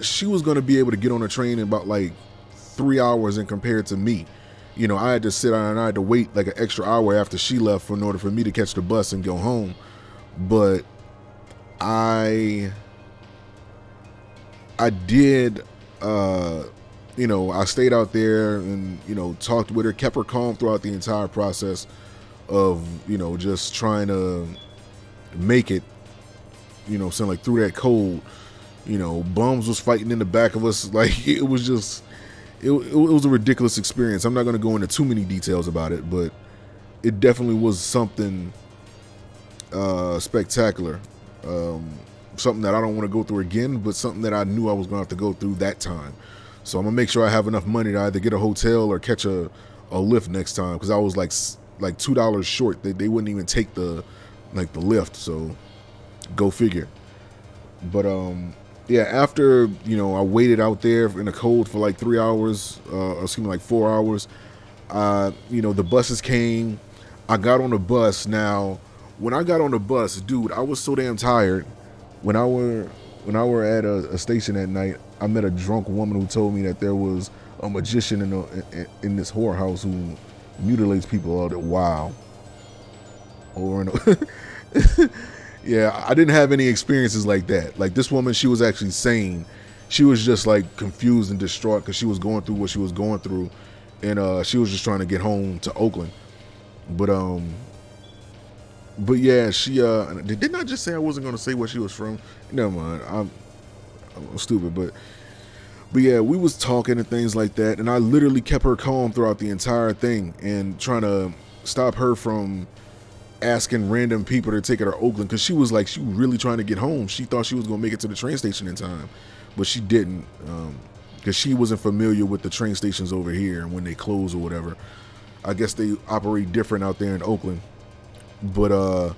she was gonna be able to get on a train in about like 3 hours, and compared to me, I had to sit down and I had to wait like an extra hour after she left in order for me to catch the bus and go home. But I did, I stayed out there and, talked with her, kept her calm throughout the entire process of, just trying to make it, saying like through that cold, bums was fighting in the back of us. Like it was just, it was a ridiculous experience. I'm not going to go into too many details about it, but it definitely was something spectacular. Something that I don't want to go through again, but something that I knew I was going to have to go through that time. So I'm going to make sure I have enough money to either get a hotel or catch a lift next time, because I was like $2 short. They wouldn't even take the lift, so go figure. But yeah, after I waited out there in the cold for like 3 hours, like 4 hours, the buses came. I got on the bus. Now when I got on the bus, dude, I was so damn tired. When I were at a station at night, I met a drunk woman who told me that there was a magician in this whorehouse who mutilates people all day. Wow. Over and over. Yeah, I didn't have any experiences like that. Like this woman, she was actually sane. She was just like confused and distraught because she was going through what she was going through, and she was just trying to get home to Oakland. But yeah, she didn't I just say I wasn't gonna say where she was from? Never mind. I'm stupid, but yeah, we was talking and things like that, and I literally kept her calm throughout the entire thing and trying to stop her from asking random people to take her to Oakland, because she was really trying to get home. She thought she was gonna make it to the train station in time, but she didn't, because she wasn't familiar with the train stations over here and when they close or whatever. I guess they operate different out there in Oakland. But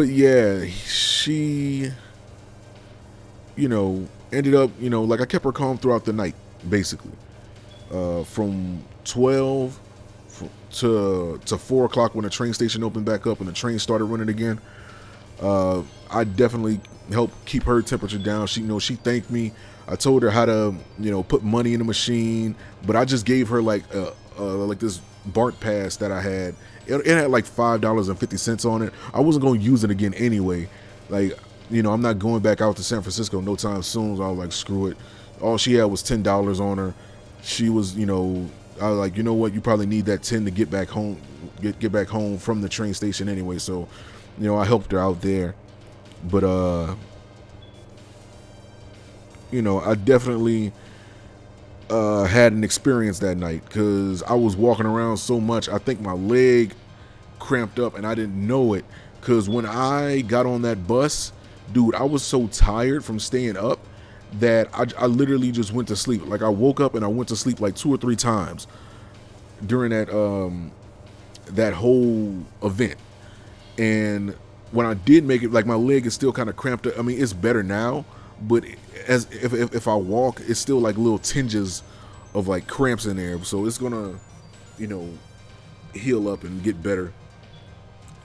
yeah, she, ended up, like, I kept her calm throughout the night, basically. From 12 to 4 o'clock when the train station opened back up and the train started running again. I definitely helped keep her temperature down. She thanked me. I told her how to, put money in the machine, but I just gave her like this BART pass that I had. It had like $5.50 on it. I wasn't going to use it again anyway. Like, I'm not going back out to San Francisco no time soon. So I was like, screw it. All she had was $10 on her. She was, I was like, you know what? You probably need that 10 to get back home, get back home from the train station anyway. So, I helped her out there. But, I definitely had an experience that night, because I was walking around so much. I think my leg cramped up and I didn't know it, because when I got on that bus, dude, I was so tired from staying up that I literally just went to sleep. Like, I woke up and I went to sleep like 2 or 3 times during that whole event. And when I did make it, like, my leg is still kind of cramped up. I mean, it's better now, but as if I walk, it's still like little tinges of like cramps in there. So it's gonna, heal up and get better.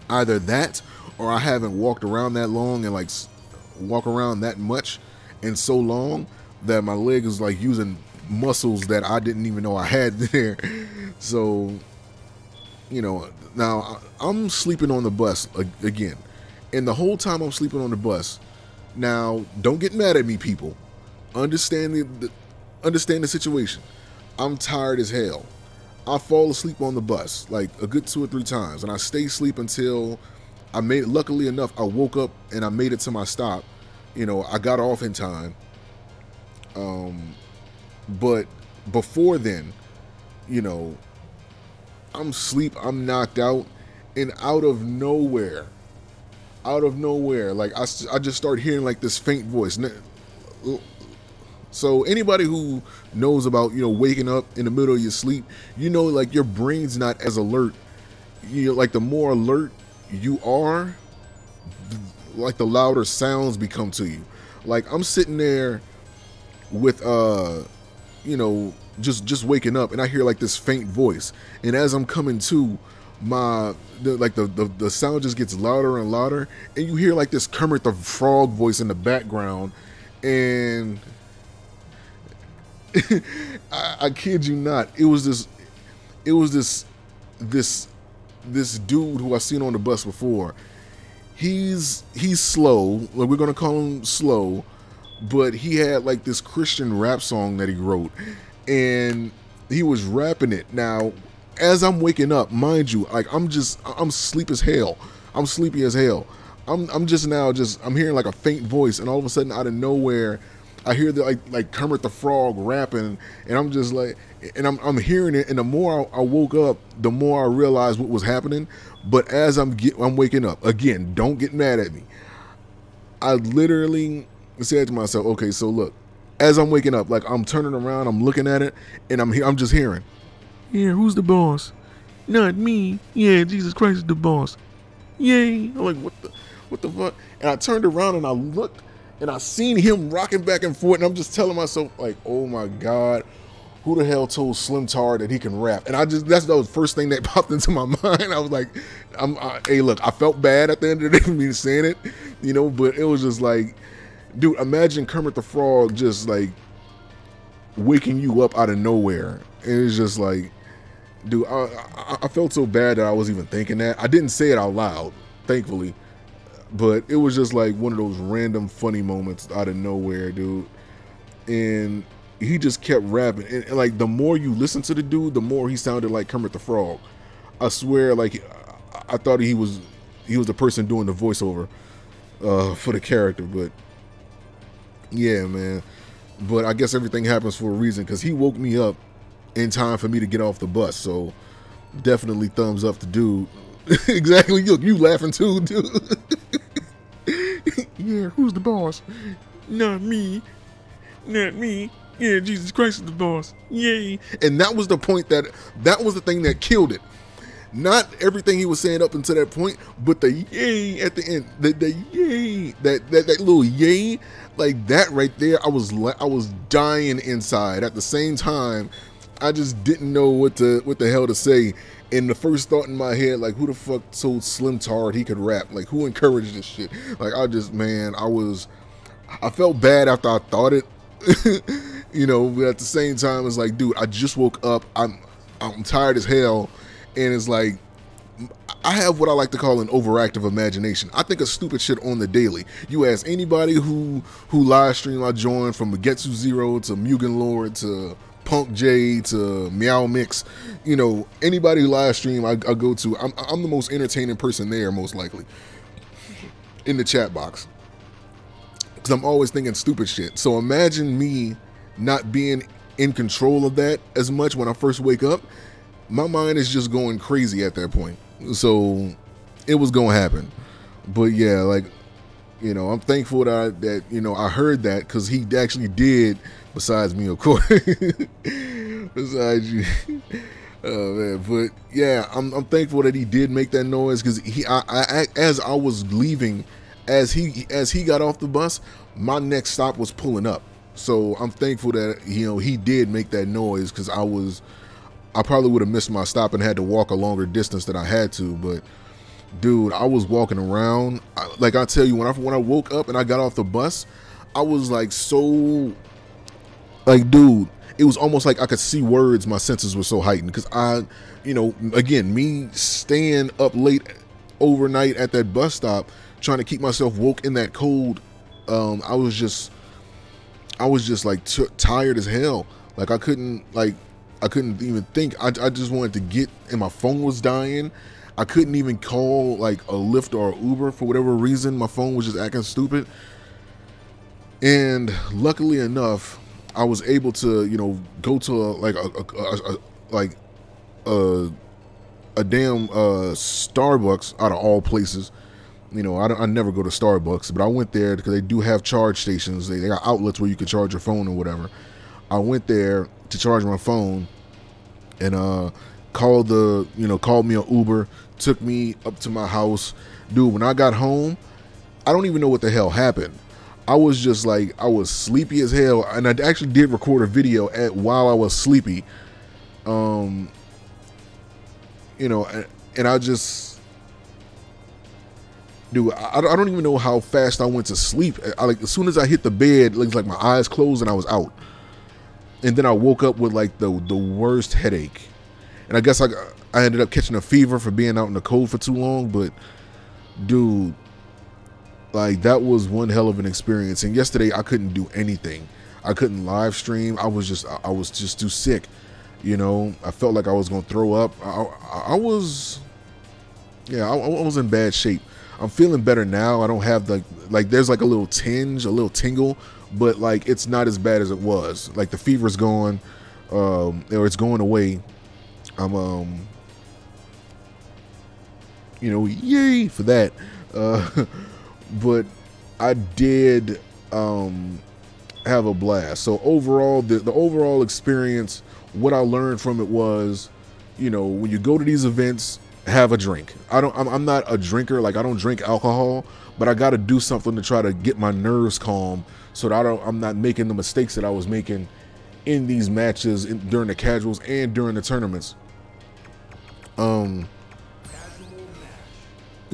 Either that, or I haven't walked around that long and like walk around that much and so long that my leg is like using muscles that I didn't even know I had there. So, now I'm sleeping on the bus again, and the whole time I'm sleeping on the bus. Now, don't get mad at me, people. Understand the situation. I'm tired as hell. I fall asleep on the bus like a good 2 or 3 times, and I stay asleep until I made it. Luckily enough, I woke up and I made it to my stop. I got off in time. But before then, I'm asleep, I'm knocked out, and out of nowhere, like I just start hearing like this faint voice. So anybody who knows about, waking up in the middle of your sleep, like your brain's not as alert. Like the more alert you are, like the louder sounds become to you. Like I'm sitting there with just waking up, and I hear like this faint voice, and as I'm coming to, the sound just gets louder and louder, and you hear like this Kermit the Frog voice in the background, and I kid you not, it was this dude who I seen on the bus before. He's slow, like we're gonna call him slow, but he had like this Christian rap song that he wrote, and he was rapping it. Now, as I'm waking up, mind you, like I'm sleepy as hell. I'm sleepy as hell. I'm hearing like a faint voice, and all of a sudden, out of nowhere, I hear the like Kermit the Frog rapping, and I'm just like, and I'm hearing it, and the more I woke up, the more I realized what was happening. But as I'm waking up, again, don't get mad at me. I literally said to myself, okay, so look, as I'm waking up, like I'm turning around, I'm looking at it, and I'm just hearing, yeah, who's the boss? Not me. Yeah, Jesus Christ is the boss. Yay. I'm like, what the fuck? And I turned around and I looked, and I seen him rocking back and forth, and I'm just telling myself, like, oh my God, who the hell told Slim Tar that he can rap? And that was the first thing that popped into my mind. I was like, hey, look, I felt bad at the end of the day for me saying it, but it was just like, dude, imagine Kermit the Frog just like waking you up out of nowhere. And it's just like, dude, I felt so bad that I was even thinking that. I didn't say it out loud, thankfully, but it was just like one of those random funny moments out of nowhere, dude. And he just kept rapping, and like the more you listen to the dude, the more he sounded like Kermit the Frog. I swear, like I thought he was the person doing the voiceover for the character. But Yeah, man. But I guess everything happens for a reason because he woke me up in time for me to get off the bus. So definitely thumbs up to dude. Exactly. Look, you laughing too, dude. Yeah, who's the boss? Not me. Not me. Yeah, Jesus Christ is the boss. Yay. And that was the point that was the thing that killed it. Not everything he was saying up until that point, but the yay at the end, the yay, that little yay, like that right there, I was dying inside. At the same time, I just didn't know what the hell to say. And the first thought in my head, like, who the fuck told Slim Tard he could rap? Like, who encouraged this shit? Like, I felt bad after I thought it, you know. But at the same time, it's like, dude, I just woke up. I'm tired as hell. And it's like, I have what I like to call an overactive imagination. I think of stupid shit on the daily. You ask anybody who live stream I join, from Magetsu Zero to Mugen Lord to Punk J to Meow Mix, you know, anybody who live stream I go to, I'm the most entertaining person there, most likely, in the chat box. Because I'm always thinking stupid shit. So imagine me not being in control of that as much when I first wake up. My mind is just going crazy at that point. So it was gonna happen. But yeah, like, you know, I'm thankful that you know, I heard that, because he actually did, besides me, of course. Besides you. Oh man. But yeah, I'm thankful that he did make that noise, because as I was leaving, as he got off the bus, my next stop was pulling up. So I'm thankful that, you know, he did make that noise, because I probably would have missed my stop and had to walk a longer distance than I had to. But dude, I was walking around. Like I tell you, when I woke up and I got off the bus, I was like, so, like, dude, it was almost like I could see words. My senses were so heightened, because you know, again, me staying up late overnight at that bus stop, trying to keep myself woke in that cold. I was just like tired as hell. Like I couldn't even think. I just wanted to get, and my phone was dying. I couldn't even call like a Lyft or an Uber for whatever reason. My phone was just acting stupid. And luckily enough, I was able to, you know, go to a damn Starbucks, out of all places. You know, I never go to Starbucks, but I went there because they do have charge stations. They got outlets where you can charge your phone or whatever. I went there to charge my phone, and called me an Uber, took me up to my house. Dude, when I got home, I don't even know what the hell happened. I was just like, I was sleepy as hell, and I actually did record a video while I was sleepy. You know, and I just, dude, I don't even know how fast I went to sleep. Like, as soon as I hit the bed, it looked like my eyes closed and I was out. And then I woke up with like the worst headache. And I guess I ended up catching a fever for being out in the cold for too long. But dude, like, that was one hell of an experience. And yesterday I couldn't do anything. I couldn't live stream. I was just too sick. You know, I felt like I was gonna throw up. I was in bad shape. I'm feeling better now. I don't have there's like a little tinge, a little tingle, but like it's not as bad as it was. Like the fever's gone, or it's going away. I'm you know, yay for that. But I did have a blast. So overall, the overall experience, what I learned from it was, you know, when you go to these events, have a drink. I'm not a drinker. Like, I don't drink alcohol, but I got to do something to try to get my nerves calm, so that I'm not making the mistakes that I was making in these matches during the casuals and during the tournaments. You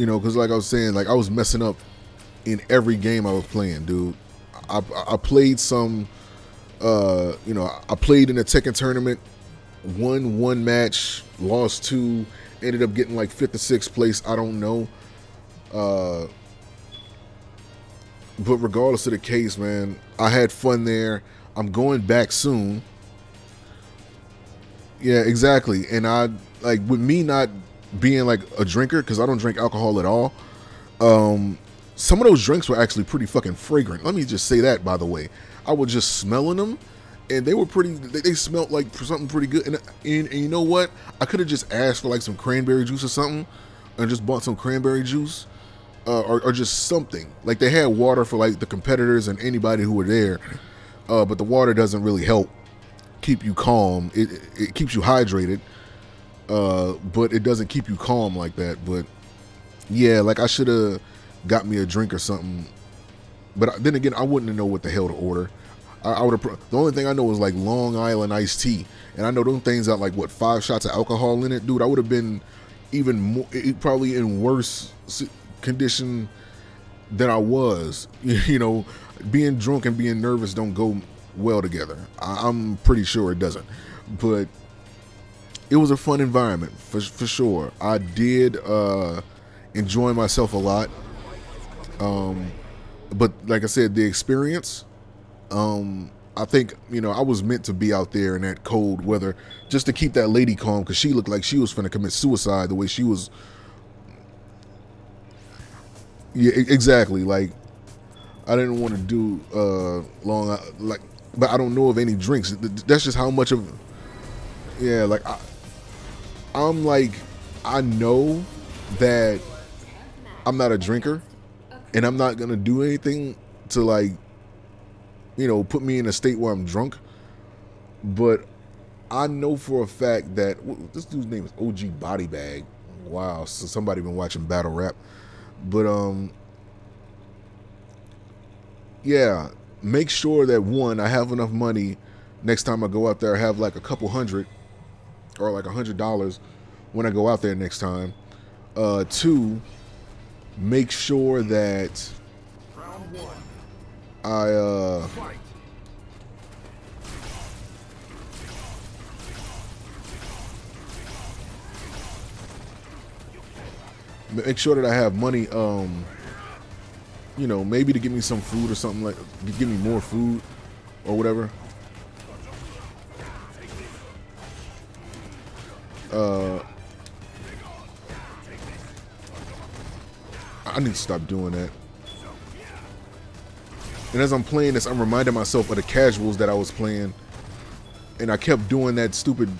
know, because like I was saying, like I was messing up in every game I was playing, dude. I played some, you know, I played in a Tekken tournament, won one match, lost two, ended up getting like 5th or 6th place. I don't know. But regardless of the case, man, I had fun there. I'm going back soon. Yeah, exactly. And I, like, with me not being like a drinker, because I don't drink alcohol at all, Some of those drinks were actually pretty fucking fragrant. Let me just say that, by the way. I was just smelling them, and they were pretty. They smelled like something pretty good. And you know what? I could have just asked for like some cranberry juice or something, and just bought some cranberry juice, or just something. Like they had water for like the competitors and anybody who were there, but the water doesn't really help keep you calm. It keeps you hydrated, but it doesn't keep you calm like that. But yeah, like I should have got me a drink or something. But then again, I wouldn't know what the hell to order. I would have. The only thing I know is like Long Island iced tea, and I know those things got like what 5 shots of alcohol in it, dude. I would have been even more, probably in worse condition than I was. You know, being drunk and being nervous don't go well together. I'm pretty sure it doesn't. But it was a fun environment for sure. I did enjoy myself a lot. But like I said, the experience, I think, you know, I was meant to be out there in that cold weather just to keep that lady calm, because she looked like she was finna commit suicide the way she was. Yeah, exactly. Like, I didn't want to do but I don't know of any drinks. That's just how much of, yeah, like I'm like, I know that I'm not a drinker, and I'm not gonna do anything to, like, you know, put me in a state where I'm drunk. But I know for a fact that this dude's name is OG Body Bag. Wow, so somebody been watching battle rap. But yeah, make sure that one, I have enough money next time I go out there. I have like a couple hundred or like $100 when I go out there next time. Two, make sure that I make sure that I have money, you know, maybe to give me some food or something, like give me more food or whatever. I need to stop doing that. And as I'm playing this, I'm reminding myself of the casuals that I was playing, and I kept doing that stupid,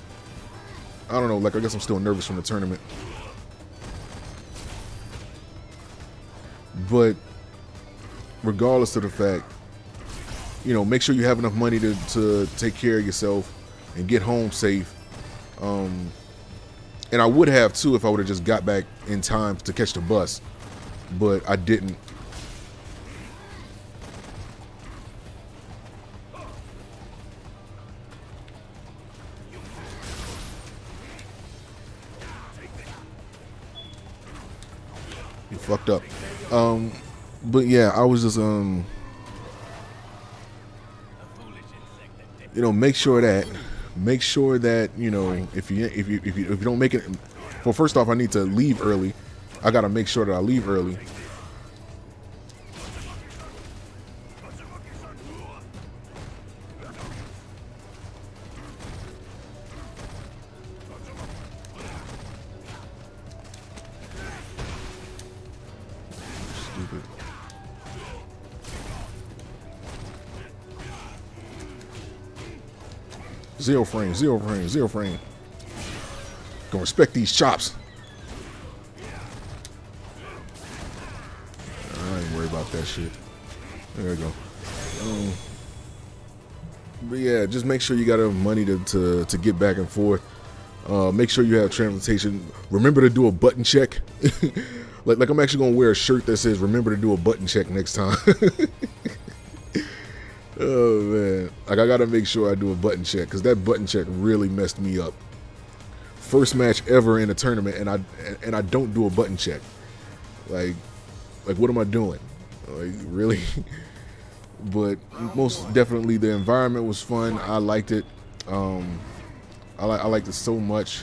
I don't know, like I guess I'm still nervous from the tournament. But regardless of the fact, you know, make sure you have enough money to take care of yourself and get home safe. And I would have too if I would have just got back in time to catch the bus, but I didn't. You fucked up. But yeah, I was just you know, make sure that you know, if you don't make it, well, first off, I need to leave early. I gotta make sure that I leave early. Stupid. Zero frame, zero frame, zero frame. Gonna respect these chops. I ain't worried about that shit. There we go. But yeah, just make sure you got enough money to get back and forth. Make sure you have transportation. Remember to do a button check. like I'm actually gonna wear a shirt that says "Remember to do a button check next time." Oh man, like I gotta make sure I do a button check, because that button check really messed me up. First match ever in a tournament, and I don't do a button check. Like what am I doing? Like, really? But most definitely the environment was fun. I liked it. I liked it so much.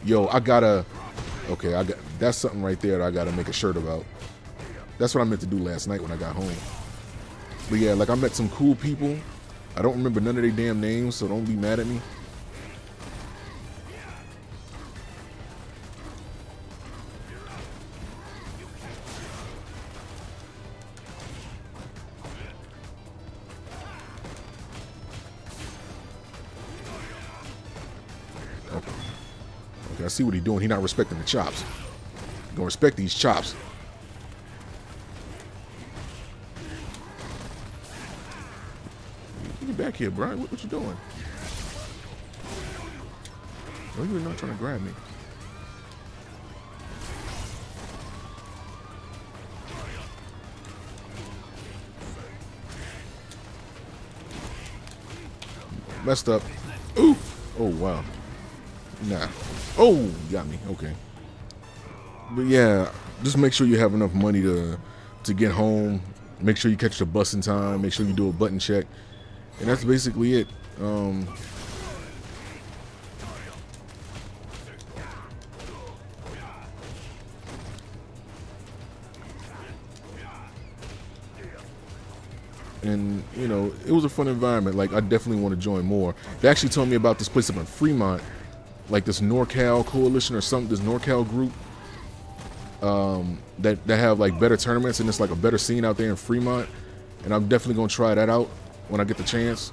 Yo, okay, that's something right there that I gotta make a shirt about. That's what I meant to do last night when I got home. But yeah, like I met some cool people. I don't remember none of their damn names, so don't be mad at me. I see what he's doing. He's not respecting the chops. Gonna respect these chops. Get back here, Brian. What you doing? Oh, you're not trying to grab me. Messed up. Ooh. Oh, wow. Nah. Oh, got me. Okay. But yeah, just make sure you have enough money to get home. Make sure you catch the bus in time. Make sure you do a button check. And that's basically it. And, you know, it was a fun environment. Like, I definitely want to join more. They actually told me about this place up in Fremont, like this NorCal coalition or something, this NorCal group, that have like better tournaments, and it's like a better scene out there in Fremont. And I'm definitely going to try that out when I get the chance.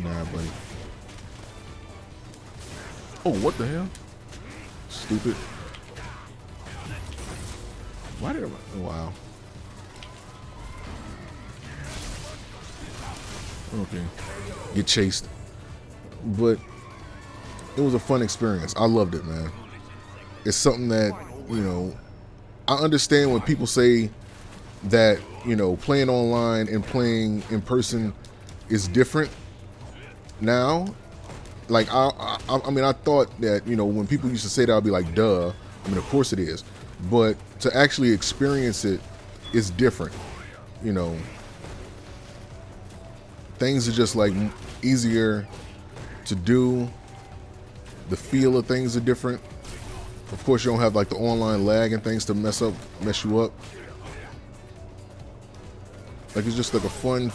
Nah, buddy. Oh, what the hell? Stupid. Why did I? Oh, wow. Okay. Get chased. But it was a fun experience. I loved it, man. It's something that, you know, I understand when people say that, you know, playing online and playing in person is different. Now, like I mean, I thought that, you know, when people used to say that, I'd be like, duh. I mean, of course it is, but to actually experience it is different. You know, things are just like easier to do. The feel of things are different. Of course, you don't have like the online lag and things to mess you up. Like, it's just like a fun.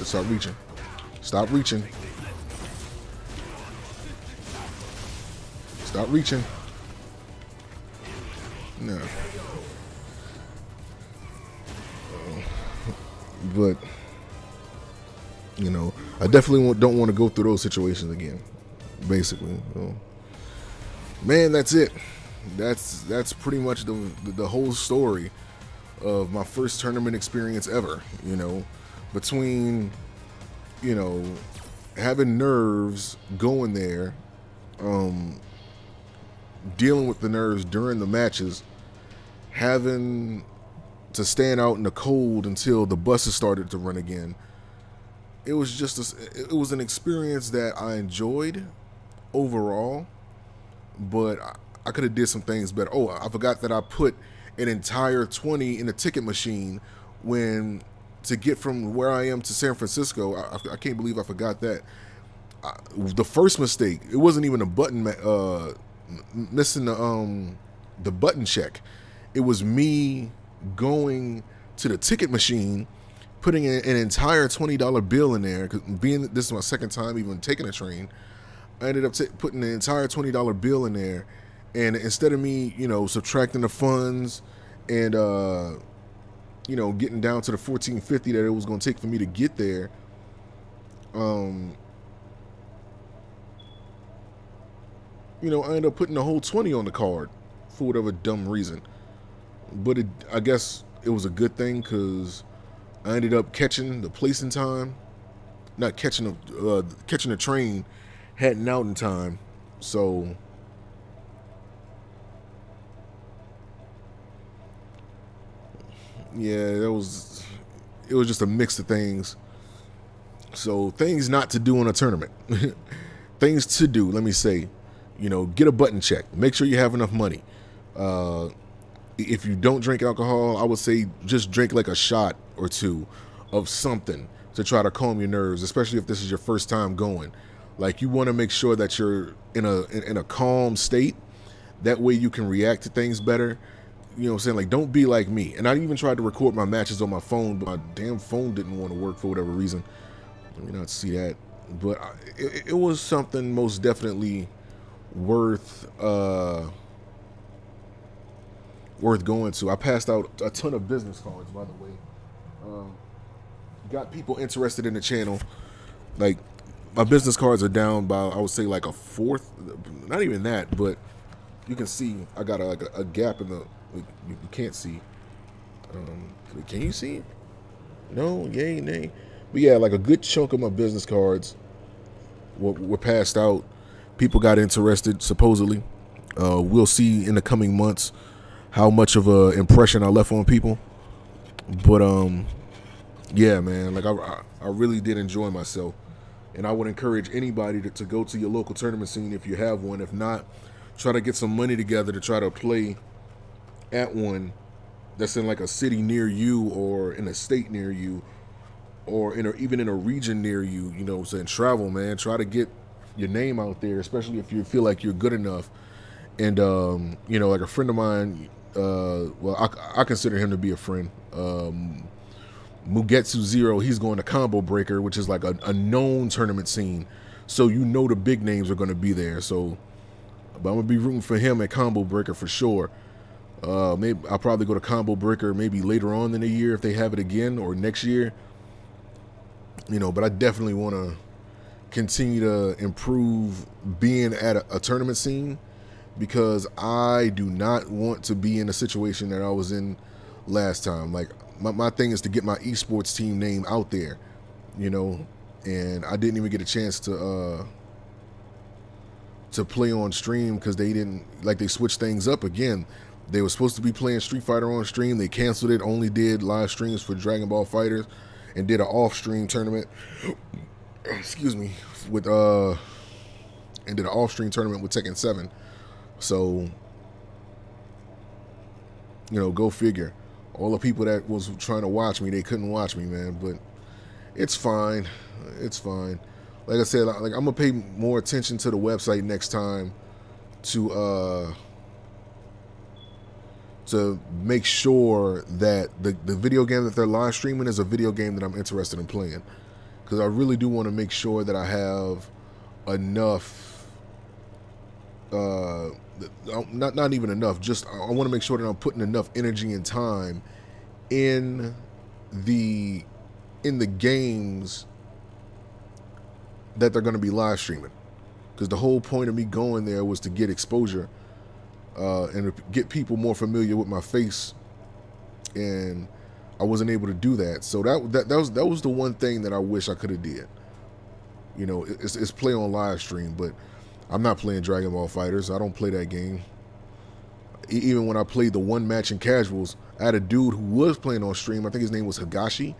Stop reaching. Stop reaching. Stop reaching. No. But, you know, I definitely don't want to go through those situations again. Basically, so, man, that's it. That's pretty much the whole story of my first tournament experience ever. You know. Between, you know, having nerves going there, dealing with the nerves during the matches, having to stand out in the cold until the buses started to run again. It was just it was an experience that I enjoyed overall, but I could have did some things better. Oh, I forgot that I put an entire 20 in the ticket machine when. To get from where I am to San Francisco, I can't believe I forgot that. The first mistake, it wasn't even a button, missing the button check. It was me going to the ticket machine, putting an entire $20 bill in there. Cause this is my second time even taking a train, I ended up putting an entire $20 bill in there, and instead of me, you know, subtracting the funds and you know, getting down to the $14.50 that it was going to take for me to get there, you know, I ended up putting the whole 20 on the card for whatever dumb reason. But I guess it was a good thing because I ended up catching the place in time, not catching the train, heading out in time. So. Yeah, it was just a mix of things. So things not to do in a tournament. Things to do, let me say, you know, get a button check. Make sure you have enough money. If you don't drink alcohol, I would say just drink like a shot or two of something to try to calm your nerves, especially if this is your first time going. Like, you want to make sure that you're in a calm state. That way you can react to things better. You know what I'm saying? Like, don't be like me. And I even tried to record my matches on my phone, but my damn phone didn't want to work for whatever reason. Let me not see that. But it was something most definitely worth worth going to. I passed out a ton of business cards, by the way. Got people interested in the channel. Like, my business cards are down by, I would say, like a fourth. Not even that, but you can see I got a gap in the. You can't see. Can you see? No, yay, nay. But yeah, like a good chunk of my business cards were passed out. People got interested, supposedly. We'll see in the coming months how much of a impression I left on people. But yeah, man, like I really did enjoy myself, and I would encourage anybody to go to your local tournament scene if you have one. If not, try to get some money together to try to play at one that's in like a city near you, or in a state near you, or even in a region near you. You know what I'm saying? Travel, man. Try to get your name out there, especially if you feel like you're good enough. And you know, like a friend of mine, well, I consider him to be a friend. Mugetsu Zero, he's going to Combo Breaker, which is like a known tournament scene, so you know the big names are going to be there. So, but I'm gonna be rooting for him at Combo Breaker for sure. Maybe I'll probably go to Combo Breaker maybe later on in the year if they have it again, or next year. You know, but I definitely want to continue to improve being at a tournament scene, because I do not want to be in a situation that I was in last time. Like, my thing is to get my esports team name out there, you know, and I didn't even get a chance to play on stream because they switched things up again. They were supposed to be playing Street Fighter on stream. They canceled it, only did live streams for Dragon Ball Fighters, and did an off-stream tournament. Excuse me, with and did an off-stream tournament with Tekken 7. So, you know, go figure. All the people that was trying to watch me, they couldn't watch me, man. But it's fine. It's fine. Like I said, like, I'm gonna pay more attention to the website next time to make sure that the video game that they're live streaming is a video game that I'm interested in playing, because I really do want to make sure that I have enough. Not even enough. Just I want to make sure that I'm putting enough energy and time in the games that they're going to be live streaming, because the whole point of me going there was to get exposure and get people more familiar with my face, and I wasn't able to do that. So that was the one thing that I wish I could have did. You know, it's play on live stream, but I'm not playing Dragon Ball Fighters. I don't play that game. Even when I played the one match in casuals, I had a dude who was playing on stream. I think his name was Higashi.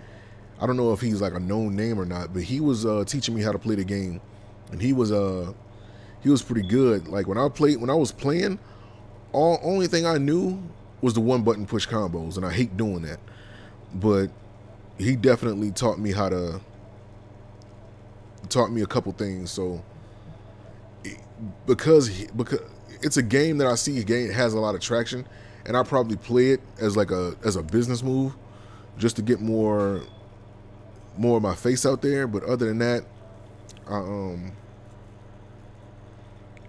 I don't know if he's like a known name or not, but he was teaching me how to play the game, and he was pretty good. Like, when I was playing, only thing I knew was the one button push combos, and I hate doing that. But he definitely taught me a couple things. So, because it's a game that I see has a lot of traction, and I probably play it as a business move, just to get more of my face out there. But other than that,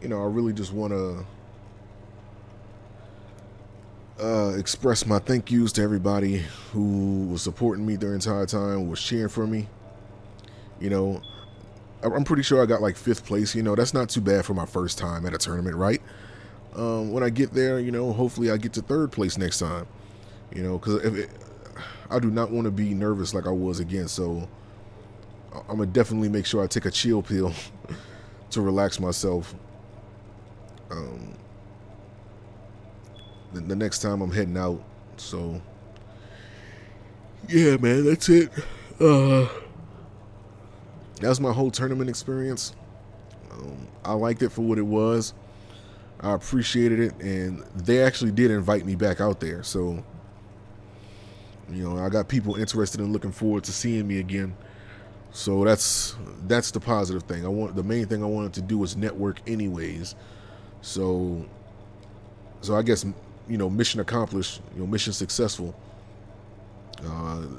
you know, I really just want to express my thank yous to everybody who was supporting me the entire time, was cheering for me. You know, I'm pretty sure I got like 5th place. You know, that's not too bad for my first time at a tournament, right? When I get there, you know, hopefully I get to 3rd place next time. You know, because I do not want to be nervous like I was again. So I'm gonna definitely make sure I take a chill pill to relax myself. The next time I'm heading out. So yeah, man, that's it. That was my whole tournament experience. I liked it for what it was. I appreciated it, and they actually did invite me back out there. So, you know, I got people interested and looking forward to seeing me again. So that's the positive thing. The main thing I wanted to do was network anyways. So I guess, you know, mission accomplished. You know, mission successful.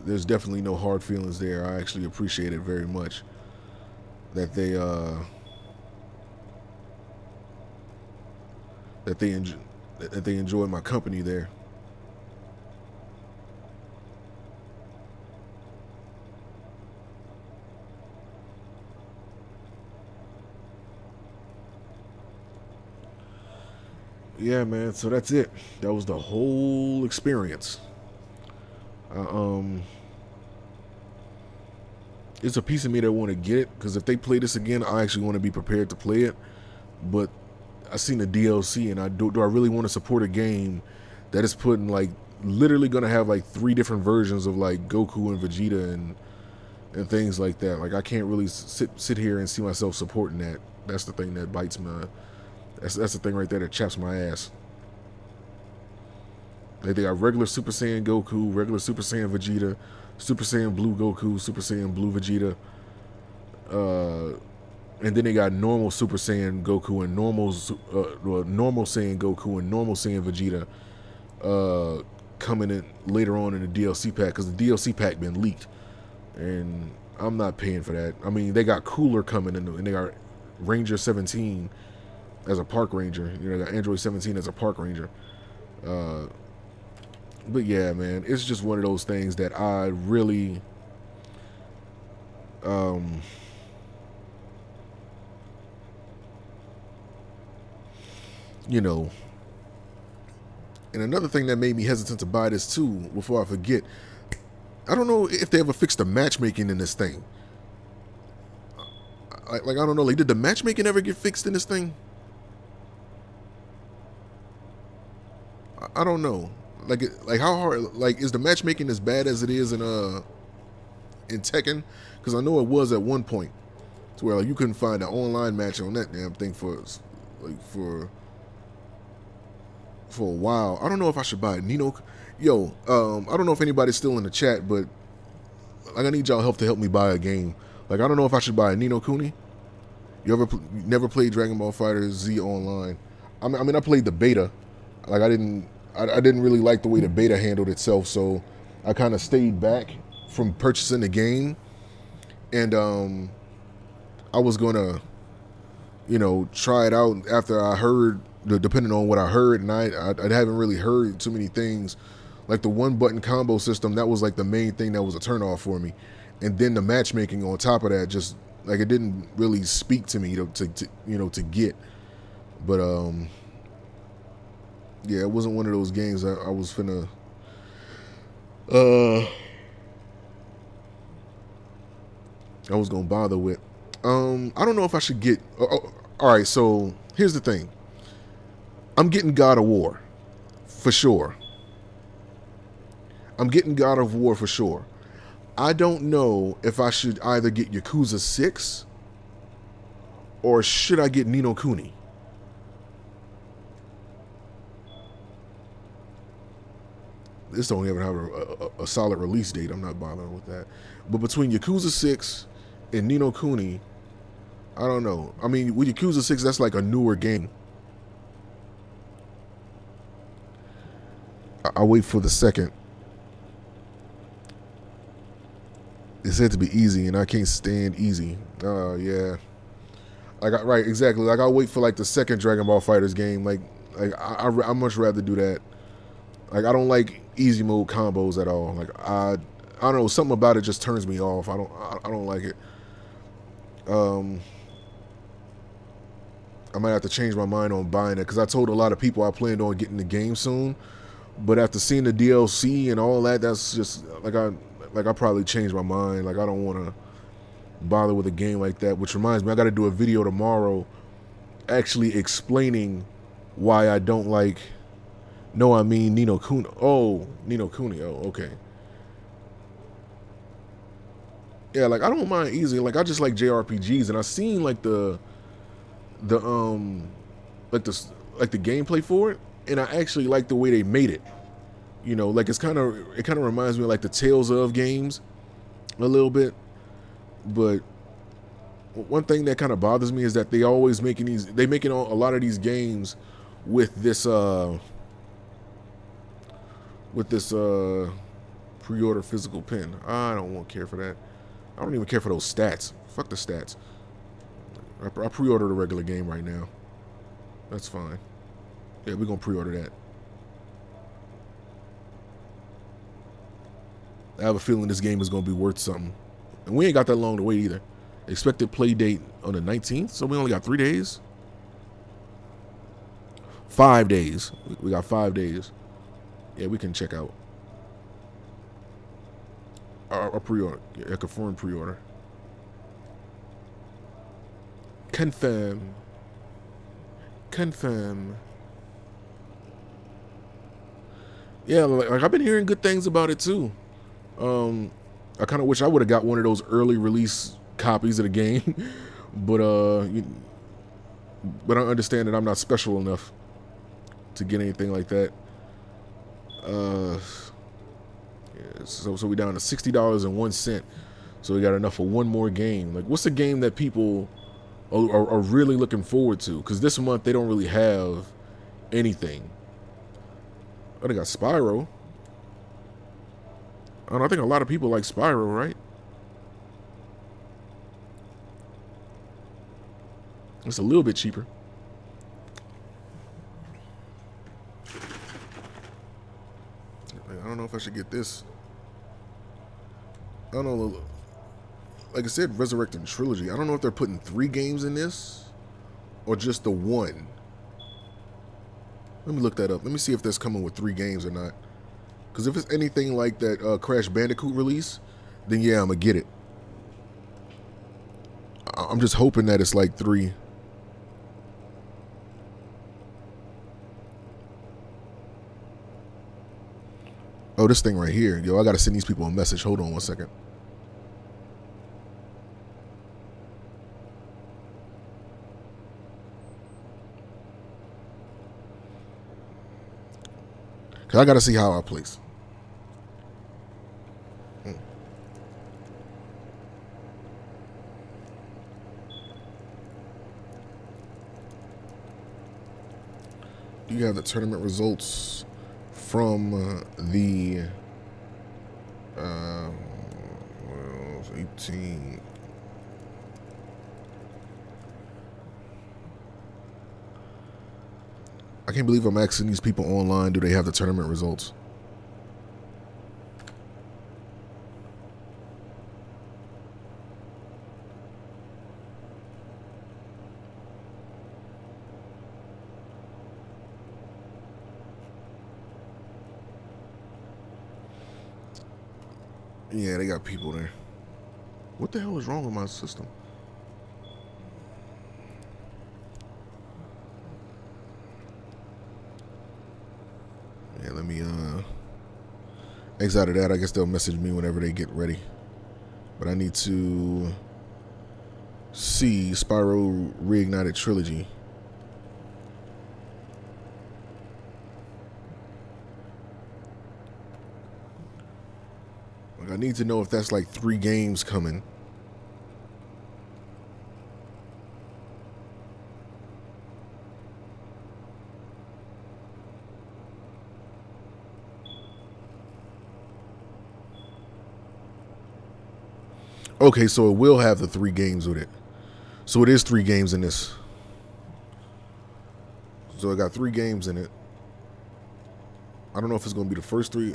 There's definitely no hard feelings there. I actually appreciate it very much that they that they enjoy my company there. Yeah, man. So that's it. That was the whole experience. Uh, um, it's a piece of me that want to get it because if they play this again, I actually want to be prepared to play it. But I seen the DLC, and do I really want to support a game that is putting like literally gonna have like 3 different versions of like Goku and Vegeta and things like that. Like I can't really sit here and see myself supporting that. That's the thing that bites my. That's the thing right there that chaps my ass. Like they got regular Super Saiyan Goku, regular Super Saiyan Vegeta, Super Saiyan Blue Goku, Super Saiyan Blue Vegeta, and then they got normal Super Saiyan Goku and normal Saiyan Goku and normal Saiyan Vegeta coming in later on in the DLC pack because the DLC pack been leaked, and I'm not paying for that. I mean, they got Cooler coming in, and they got Ranger 17 as a park ranger. You know, they got Android 17 as a park ranger. But yeah, man, it's just one of those things that I really, you know. And another thing that made me hesitant to buy this too, before I forget, I don't know if they ever fixed the matchmaking in this thing. I don't know, like, did the matchmaking ever get fixed in this thing? I don't know. Like how hard? Like, is the matchmaking as bad as it is in Tekken? Because I know it was at one point, to where like you couldn't find an online match on that damn thing for a while. I don't know if I should buy it. Nino, yo, I don't know if anybody's still in the chat, but like I need y'all help to help me buy a game. Like I don't know if I should buy a Nino Kuni. You never played Dragon Ball Fighter Z online? I mean I played the beta. Like I didn't really like the way the beta handled itself, so I kind of stayed back from purchasing the game. And I was gonna, you know, try it out after I heard, depending on what I heard, and I haven't really heard too many things. Like the 1-button combo system, that was like the main thing that was a turnoff for me. And then the matchmaking on top of that, just like it didn't really speak to me to get. But yeah, it wasn't one of those games that I was finna I was gonna bother with. I don't know if I should get. All right, so here's the thing. I'm getting God of War, for sure. I'm getting God of War for sure. I don't know if I should either get Yakuza 6 or should I get Ni no Kuni. This don't even have a solid release date. I'm not bothering with that. But between Yakuza 6 and Ni no Kuni, I don't know. I mean, with Yakuza 6, that's like a newer game. I'll wait for the second. It said to be easy, and I can't stand easy. Yeah. Right, exactly. Like, I'll wait for, like, the second Dragon Ball FighterZ game. Like I much rather do that. Like, I don't like easy mode combos at all. Like, I don't know, something about it just turns me off. I don't like it. I might have to change my mind on buying it, because I told a lot of people I planned on getting the game soon. But after seeing the DLC and all that, that's just, I probably changed my mind. Like, I don't want to bother with a game like that. Which reminds me, I got to do a video tomorrow actually explaining why I don't like... No, I mean Ni no Kuni. Oh, Ni no Kuni. Oh, okay. Yeah, like, I don't mind easy. Like, I just like JRPGs, and I seen like the gameplay for it, and I actually like the way they made it. You know, like it kind of reminds me of like the Tales of games a little bit. But one thing that kind of bothers me is that they always making a lot of these games with this pre-order physical pen. I don't care for that. I don't even care for those stats. Fuck the stats. I pre-ordered a regular game right now. That's fine. Yeah, we're gonna pre-order that. I have a feeling this game is gonna be worth something. And we ain't got that long to wait either. Expected play date on the 19th, so we only got 3 days. 5 days. We got 5 days. Yeah, we can check out our pre-order. Yeah, confirm pre-order. Confirm. Confirm. Yeah, like I've been hearing good things about it too. I kind of wish I would have got one of those early release copies of the game, but I understand that I'm not special enough to get anything like that. Yeah, so we down to $60.01. So we got enough for one more game. Like, what's a game that people are really looking forward to? Because this month they don't really have anything. Oh, they got Spyro. I think a lot of people like Spyro, right? It's a little bit cheaper. I don't know if I should get this. I don't know. Like I said, Resurrected Trilogy. I don't know if they're putting 3 games in this or just the one. Let me look that up. Let me see if that's coming with 3 games or not. Because if it's anything like that Crash Bandicoot release, then yeah, I'm going to get it. I'm just hoping that it's like 3. Oh, this thing right here. Yo, I got to send these people a message. Hold on one second. Because I got to see how I place. Do you have the tournament results from the 18? I can't believe I'm asking these people online, do they have the tournament results? Yeah, they got people there. What the hell is wrong with my system? Yeah, let me exit out of that. I guess they'll message me whenever they get ready. But I need to see Spyro Reignited Trilogy. Like, I need to know if that's like 3 games coming. Okay, so it will have the 3 games with it. So it is 3 games in this. So I got 3 games in it. I don't know if it's going to be the first 3.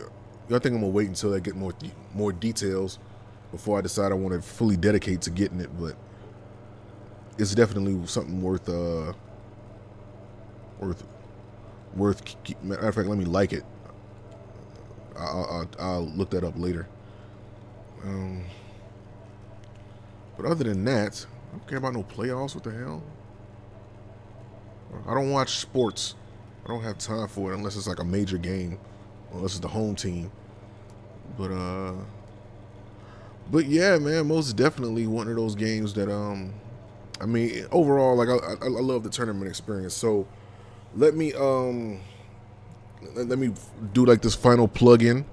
I think I'm going to wait until I get more details before I decide I want to fully dedicate to getting it. But it's definitely something worth. Matter of fact, let me like it. I'll look that up later. But other than that, I don't care about no playoffs. What the hell? I don't watch sports. I don't have time for it unless it's like a major game, unless it's the home team. But yeah, man, most definitely one of those games that I mean, overall, like I love the tournament experience. So let me do like this final plug-in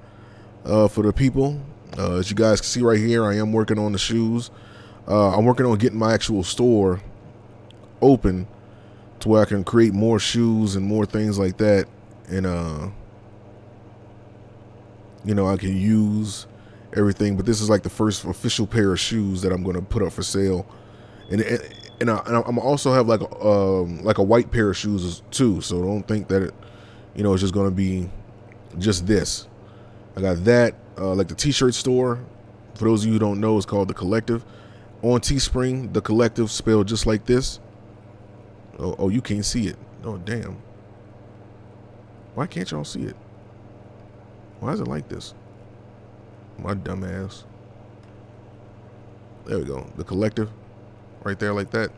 for the people. As you guys can see right here, I am working on the shoes. I'm working on getting my actual store open to where I can create more shoes and more things like that, and you know, I can use everything. But this is like the first official pair of shoes that I'm going to put up for sale, and and I'm also have like a white pair of shoes too. So don't think that it's just gonna be just this. I got that, like the t-shirt store. For those of you who don't know, it's called The Collective. On Teespring, The Collective, spelled just like this. Oh, you can't see it. Oh, damn. Why can't y'all see it? Why is it like this? My dumb ass. There we go. The Collective. Right there like that.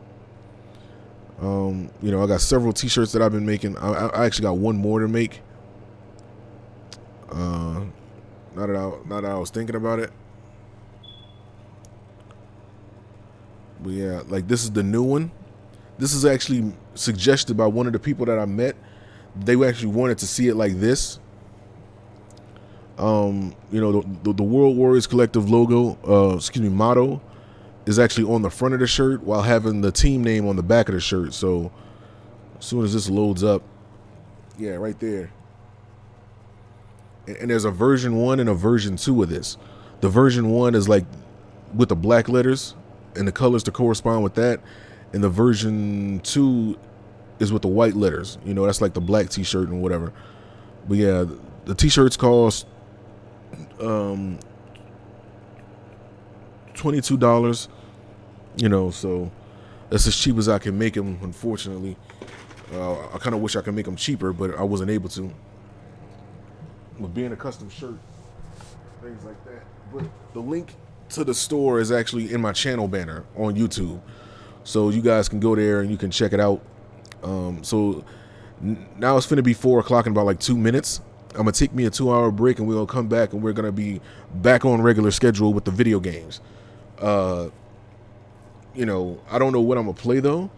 I got several t-shirts that I've been making. I actually got one more to make. Not that I was thinking about it. But yeah, like this is the new one. This is actually suggested by one of the people that I met. They actually wanted to see it like this. The World Warriors Collective logo, motto, is actually on the front of the shirt while having the team name on the back of the shirt. So as soon as this loads up, yeah, right there. And there's a version 1 and a version 2 of this. The version 1 is like with the black letters and the colors to correspond with that. And the version 2 is with the white letters. That's like the black t-shirt and whatever. But yeah, the t-shirts cost $22. So that's as cheap as I can make them, unfortunately. I kind of wish I could make them cheaper, but I wasn't able to. With being a custom shirt, things like that. But the link to the store is actually in my channel banner on YouTube, so you guys can go there and you can check it out. So now it's finna be 4 o'clock in about like 2 minutes. I'm gonna take me a 2-hour break and we'll come back and we're gonna be back on regular schedule with the video games. I don't know what I'm gonna play though.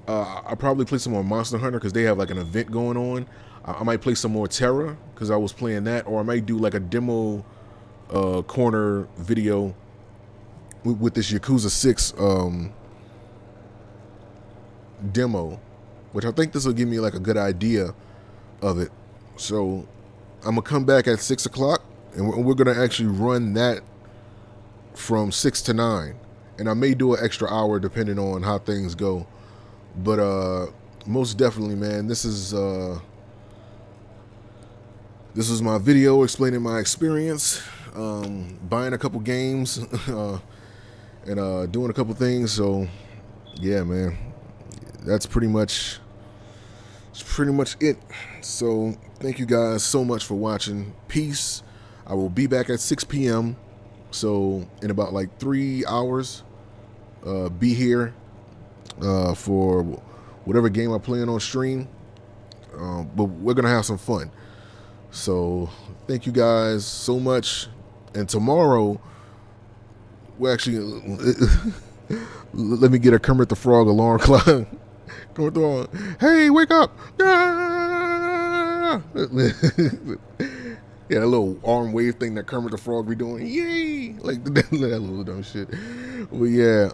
I'll probably play some more Monster Hunter because they have like an event going on. I might play some more Terra because I was playing that, or I might do like a demo corner video with this Yakuza 6 demo, which I think this will give me like a good idea of it. So I'm gonna come back at 6 o'clock and we're gonna actually run that from 6 to 9, and I may do an extra hour depending on how things go. But most definitely, man, this is my video explaining my experience, buying a couple games, and doing a couple things. So yeah, man, that's pretty much it. So thank you guys so much for watching. Peace. I will be back at 6 p.m. So in about like 3 hours, be here for whatever game I'm playing on stream. But we're gonna have some fun. So thank you guys so much. And tomorrow we're actually let me get a Kermit the Frog alarm clock. Kermit the Frog, hey, wake up! Yeah, that little arm wave thing that Kermit the Frog be doing. Yay! Like that little dumb shit. But yeah,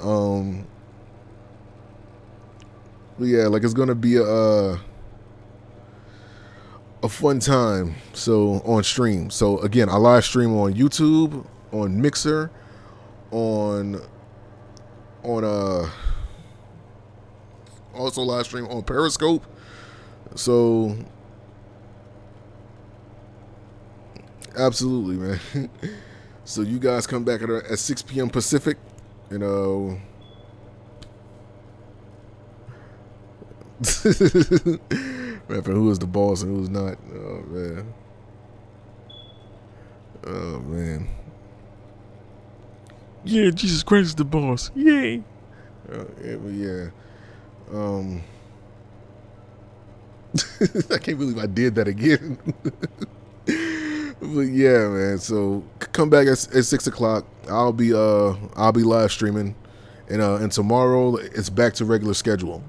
like it's gonna be a fun time. So on stream. So again, I live stream on YouTube, on Mixer, on also live stream on Periscope. So absolutely, man. So you guys come back at 6 p.m. Pacific, and rapping who is the boss and who's not. Oh man. Oh man. Yeah, Jesus Christ is the boss. Yay. Yeah, but yeah. I can't believe I did that again. But yeah, man. So come back at 6 o'clock. I'll be live streaming, and tomorrow it's back to regular schedule.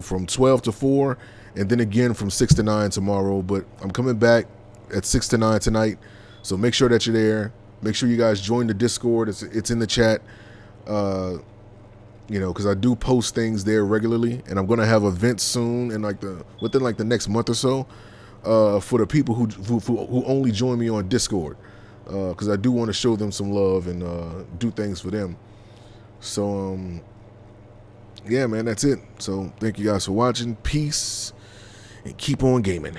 From 12 to 4, and then again from 6 to 9 tomorrow. But I'm coming back at 6 to 9 tonight. So make sure that you're there. Make sure you guys join the Discord. It's in the chat. Because I do post things there regularly, and I'm gonna have events soon, and within the next month or so, for the people who only join me on Discord, because I do want to show them some love and do things for them. So yeah, man, that's it. So thank you guys for watching. Peace and keep on gaming.